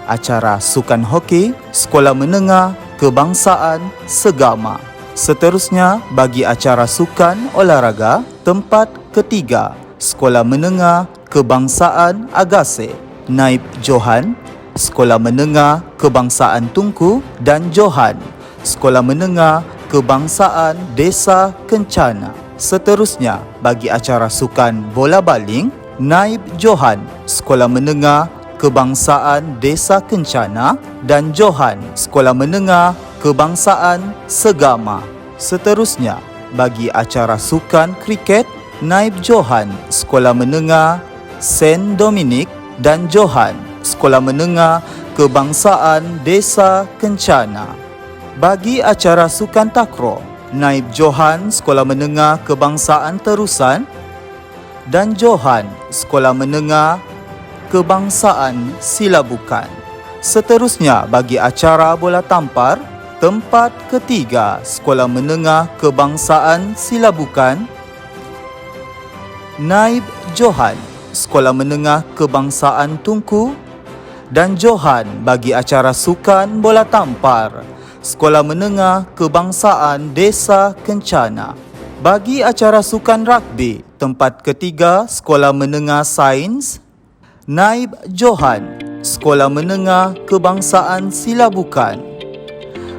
acara sukan hoki Sekolah Menengah Kebangsaan Segama. Seterusnya, bagi acara sukan olahraga, tempat ketiga Sekolah Menengah Kebangsaan Agase, Naib Johan Sekolah Menengah Kebangsaan Tunku. Dan Johan Sekolah Menengah Kebangsaan Desa Kencana. Seterusnya, bagi acara sukan bola baling, Naib Johan Sekolah Menengah Kebangsaan Desa Kencana. Dan Johan Sekolah Menengah Kebangsaan Segama. Seterusnya, bagi acara sukan kriket, Naib Johan Sekolah Menengah Saint Dominic. Dan Johan Sekolah Menengah Kebangsaan Desa Kencana. Bagi acara sukan takraw, Naib Johan Sekolah Menengah Kebangsaan Terusan. Dan Johan Sekolah Menengah Kebangsaan Silabukan. Seterusnya, bagi acara bola tampar, tempat ketiga Sekolah Menengah Kebangsaan Silabukan, Naib Johan Sekolah Menengah Kebangsaan Tunku. Dan Johan bagi acara sukan bola tampar, Sekolah Menengah Kebangsaan Desa Kencana. Bagi acara sukan rugby, tempat ketiga Sekolah Menengah Sains, Naib Johan Sekolah Menengah Kebangsaan Silabukan.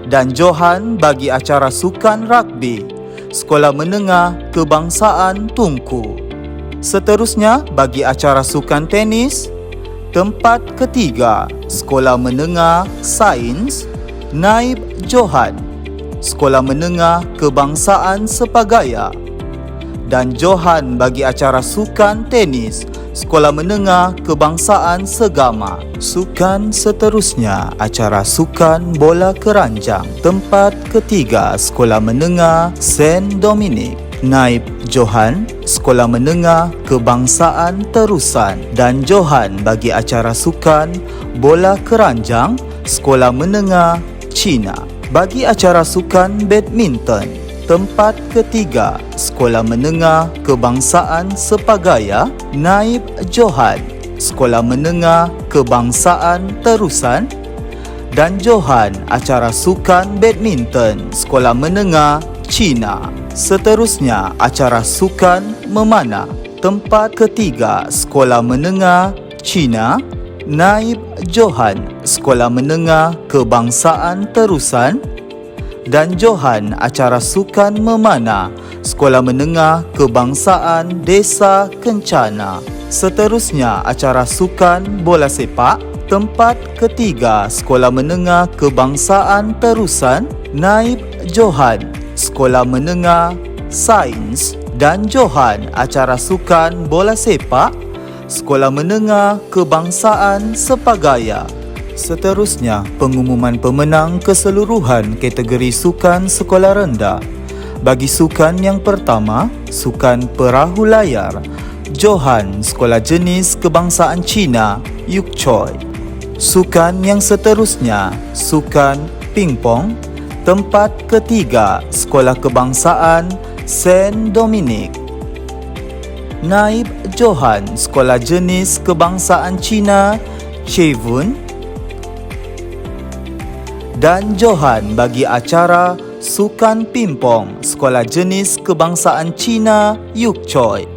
dan Johan bagi acara sukan rugby, Sekolah Menengah Kebangsaan Tunku. Seterusnya, bagi acara sukan tenis, tempat ketiga, Sekolah Menengah Sains, Naib Johan, Sekolah Menengah Kebangsaan Sepagaya. Dan Johan bagi acara sukan tenis, Sekolah Menengah Kebangsaan Segama. Sukan seterusnya, acara sukan bola keranjang, tempat ketiga, Sekolah Menengah Saint Dominic, Naib Johan, Sekolah Menengah Kebangsaan Terusan. Dan Johan bagi acara sukan bola keranjang, Sekolah Menengah Cina. Bagi acara sukan badminton, tempat ketiga, Sekolah Menengah Kebangsaan Sepagaya, Naib Johan, Sekolah Menengah Kebangsaan Terusan. Dan Johan acara sukan badminton, Sekolah Menengah Cina. Seterusnya, acara sukan memanah, tempat ketiga, Sekolah Menengah Cina, Naib Johan, Sekolah Menengah Kebangsaan Terusan. Dan Johan acara sukan memanah, Sekolah Menengah Kebangsaan Desa Kencana. Seterusnya, acara sukan bola sepak, tempat ketiga, Sekolah Menengah Kebangsaan Terusan, Naib Johan, Sekolah Menengah Sains. Dan Johan acara sukan bola sepak, Sekolah Menengah Kebangsaan Sepagaya. Seterusnya, pengumuman pemenang keseluruhan kategori sukan sekolah rendah. Bagi sukan yang pertama, sukan perahu layar, Johan, Sekolah Jenis Kebangsaan Cina, Yuk Choi. Sukan yang seterusnya, sukan pingpong, tempat ketiga, Sekolah Kebangsaan Saint Dominic, Naib Johan, Sekolah Jenis Kebangsaan Cina, Chevun. Dan Johan bagi acara sukan pingpong, Sekolah Jenis Kebangsaan Cina, Yuk Choi.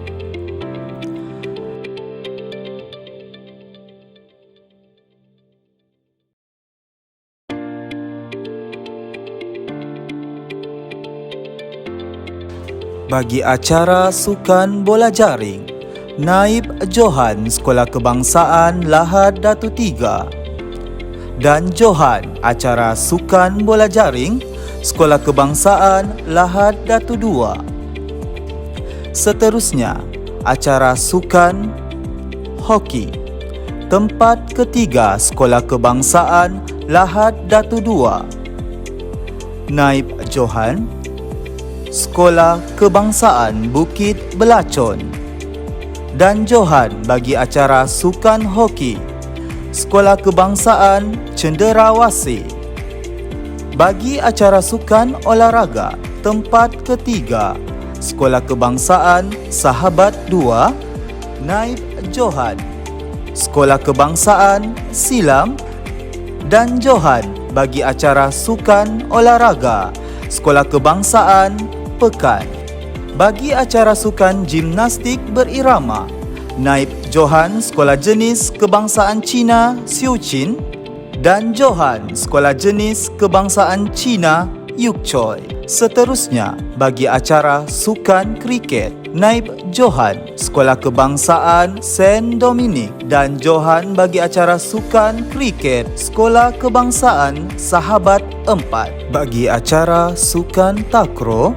Bagi acara sukan bola jaring, Naib Johan, Sekolah Kebangsaan Lahad Datu 3. Dan Johan acara sukan bola jaring, Sekolah Kebangsaan Lahad Datu 2. Seterusnya, acara sukan hoki, tempat ketiga, Sekolah Kebangsaan Lahad Datu 2. Naib Johan, Sekolah Kebangsaan Bukit Belacon. Dan Johan bagi acara sukan hoki, Sekolah Kebangsaan Cenderawasih. Bagi acara sukan olahraga, tempat ketiga, Sekolah Kebangsaan Sahabat 2, Naib Johan, Sekolah Kebangsaan Silam. Dan Johan bagi acara sukan olahraga, Sekolah Kebangsaan Pekan. Bagi acara sukan gimnastik berirama, Naib Johan, Sekolah Jenis Kebangsaan Cina, Siuchin. Dan Johan, Sekolah Jenis Kebangsaan Cina, Yuk Choi. Seterusnya, bagi acara sukan kriket, Naib Johan, Sekolah Kebangsaan Saint Dominic. Dan Johan bagi acara sukan kriket, Sekolah Kebangsaan Sahabat 4. Bagi acara sukan takraw,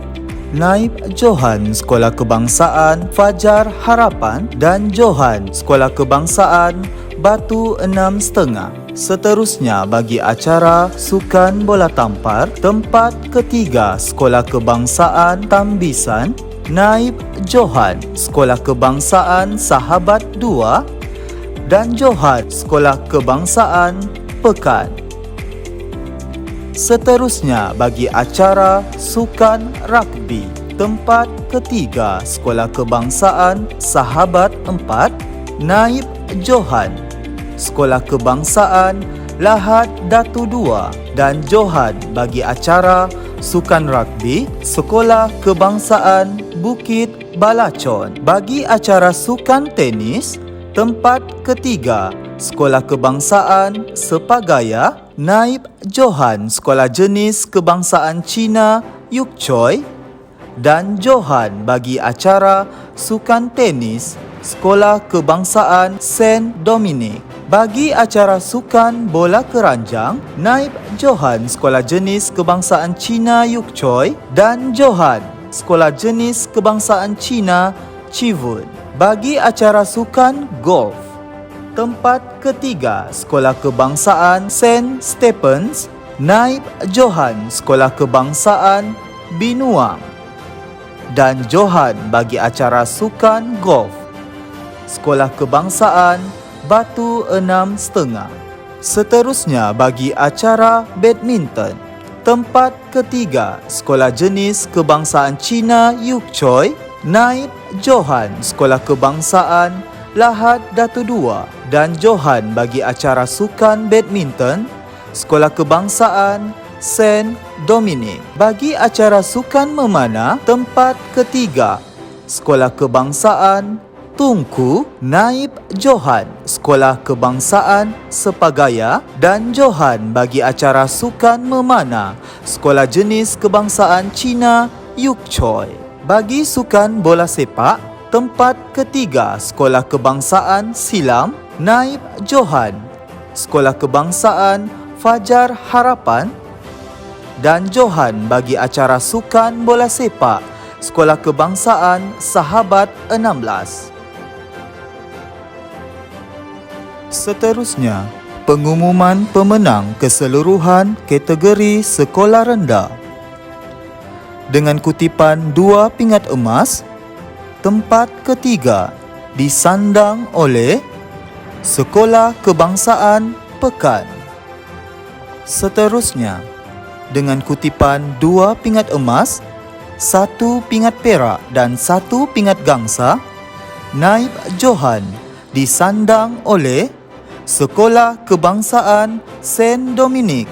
Naib Johan, Sekolah Kebangsaan Fajar Harapan. Dan Johan, Sekolah Kebangsaan Batu 6,5. Seterusnya, bagi acara sukan bola tampar, tempat ketiga, Sekolah Kebangsaan Tambisan, Naib Johan, Sekolah Kebangsaan Sahabat 2. Dan Johan, Sekolah Kebangsaan Pekan. Seterusnya, bagi acara sukan rugby, tempat ketiga, Sekolah Kebangsaan Sahabat 4, Naib Johan, Sekolah Kebangsaan Lahad Datu 2. Dan Johan bagi acara sukan rugby, Sekolah Kebangsaan Bukit Balacon. Bagi acara sukan tenis, tempat ketiga, Sekolah Kebangsaan Sepagaya, Naib Johan Sekolah Jenis Kebangsaan Cina Yuk Choi dan Johan bagi acara sukan tenis Sekolah Kebangsaan Saint Dominic. Bagi acara sukan bola keranjang, Naib Johan Sekolah Jenis Kebangsaan Cina Yuk Choi dan Johan Sekolah Jenis Kebangsaan Cina Chivun. Bagi acara sukan golf, tempat ketiga Sekolah Kebangsaan Saint Stephens, Naib Johan Sekolah Kebangsaan Binuang dan Johan bagi acara sukan golf, Sekolah Kebangsaan Batu 6.5. Seterusnya bagi acara badminton, tempat ketiga Sekolah Jenis Kebangsaan Cina Yuk Choi, Naib Johan Sekolah Kebangsaan Lahad Datu 2 dan Johan bagi acara sukan badminton, Sekolah Kebangsaan Saint Dominic. Bagi acara sukan memanah, tempat ketiga Sekolah Kebangsaan Tunku, Naib Johan Sekolah Kebangsaan Sepagaya dan Johan bagi acara sukan memanah, Sekolah Jenis Kebangsaan Cina Yuk Choi. Bagi sukan bola sepak, tempat ketiga Sekolah Kebangsaan Silam, Naib Johan Sekolah Kebangsaan Fajar Harapan dan Johan bagi acara sukan bola sepak, Sekolah Kebangsaan Sahabat 16. Seterusnya, pengumuman pemenang keseluruhan kategori sekolah rendah. Dengan kutipan 2 pingat emas, tempat ketiga disandang oleh Sekolah Kebangsaan Pekan. Seterusnya, dengan kutipan 2 pingat emas, 1 pingat perak dan 1 pingat gangsa, Naib Johan disandang oleh Sekolah Kebangsaan Saint Dominic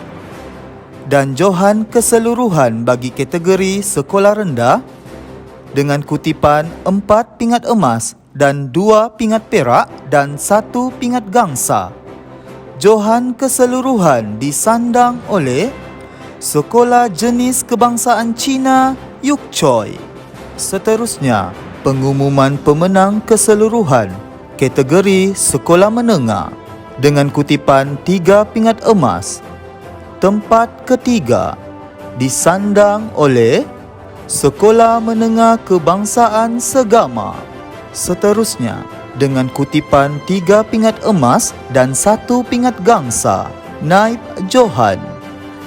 dan Johan keseluruhan bagi kategori sekolah rendah dengan kutipan 4 pingat emas dan 2 pingat perak dan 1 pingat gangsa. Johan keseluruhan disandang oleh Sekolah Jenis Kebangsaan Cina Yuk Choi. Seterusnya, pengumuman pemenang keseluruhan kategori sekolah menengah dengan kutipan 3 pingat emas. Tempat ketiga disandang oleh Sekolah Menengah Kebangsaan Segama. Seterusnya, dengan kutipan 3 pingat emas dan 1 pingat gangsa, Naib Johan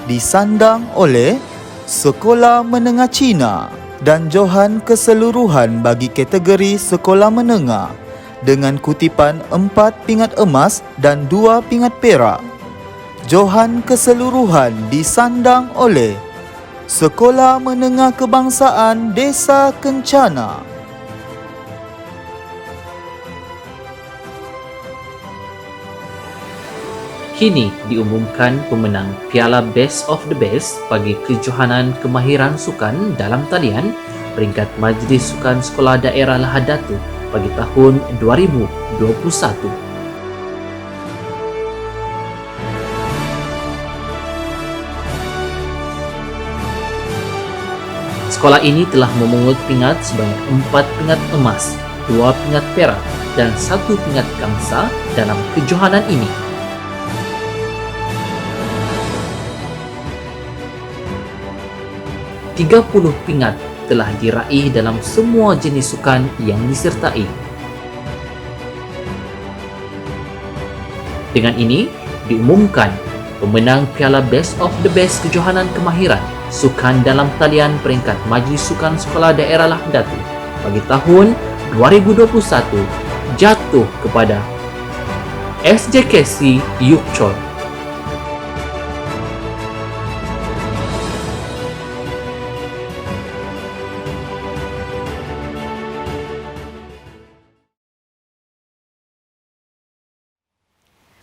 disandang oleh Sekolah Menengah Cina dan Johan keseluruhan bagi kategori sekolah menengah dengan kutipan 4 pingat emas dan 2 pingat perak. Johan keseluruhan disandang oleh Sekolah Menengah Kebangsaan Desa Kencana. Kini diumumkan pemenang Piala Best of the Best bagi kejohanan kemahiran sukan dalam talian peringkat Majlis Sukan Sekolah Daerah Lahad Datu bagi tahun 2021. Sekolah ini telah memungut pingat sebanyak 4 pingat emas, 2 pingat perak dan 1 pingat gangsa dalam kejohanan ini. Puluh pingat telah diraih dalam semua jenis sukan yang disertai. Dengan ini, diumumkan pemenang Piala Best of the Best kejohanan kemahiran sukan dalam talian peringkat Majlis Sukan Sekolah Daerah Lahad Datu bagi tahun 2021 jatuh kepada SJKC Yuk Choi.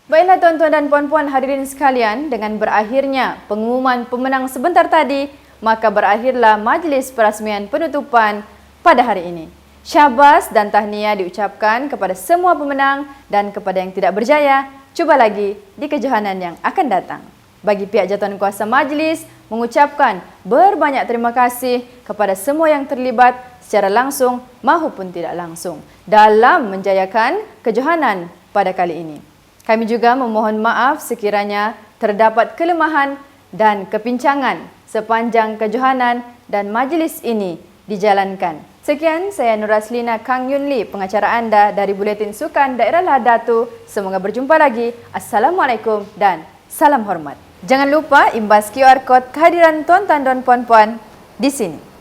Baiklah tuan-tuan dan puan-puan hadirin sekalian, dengan berakhirnya pengumuman pemenang sebentar tadi, maka berakhirlah majlis perasmian penutupan pada hari ini. Syabas dan tahniah diucapkan kepada semua pemenang dan kepada yang tidak berjaya, cuba lagi di kejohanan yang akan datang. bagi pihak jawatankuasa majlis mengucapkan berbanyak terima kasih kepada semua yang terlibat secara langsung maupun tidak langsung dalam menjayakan kejohanan pada kali ini. Kami juga memohon maaf sekiranya terdapat kelemahan dan kepincangan sepanjang kejohanan dan majlis ini dijalankan. Sekian, saya Nur Aslina Kang Yun Lee, pengacara anda dari Buletin Sukan Daerah Lahad Datu. Semoga berjumpa lagi. Assalamualaikum dan salam hormat. Jangan lupa imbas QR Code kehadiran tuan-tuan dan puan-puan di sini.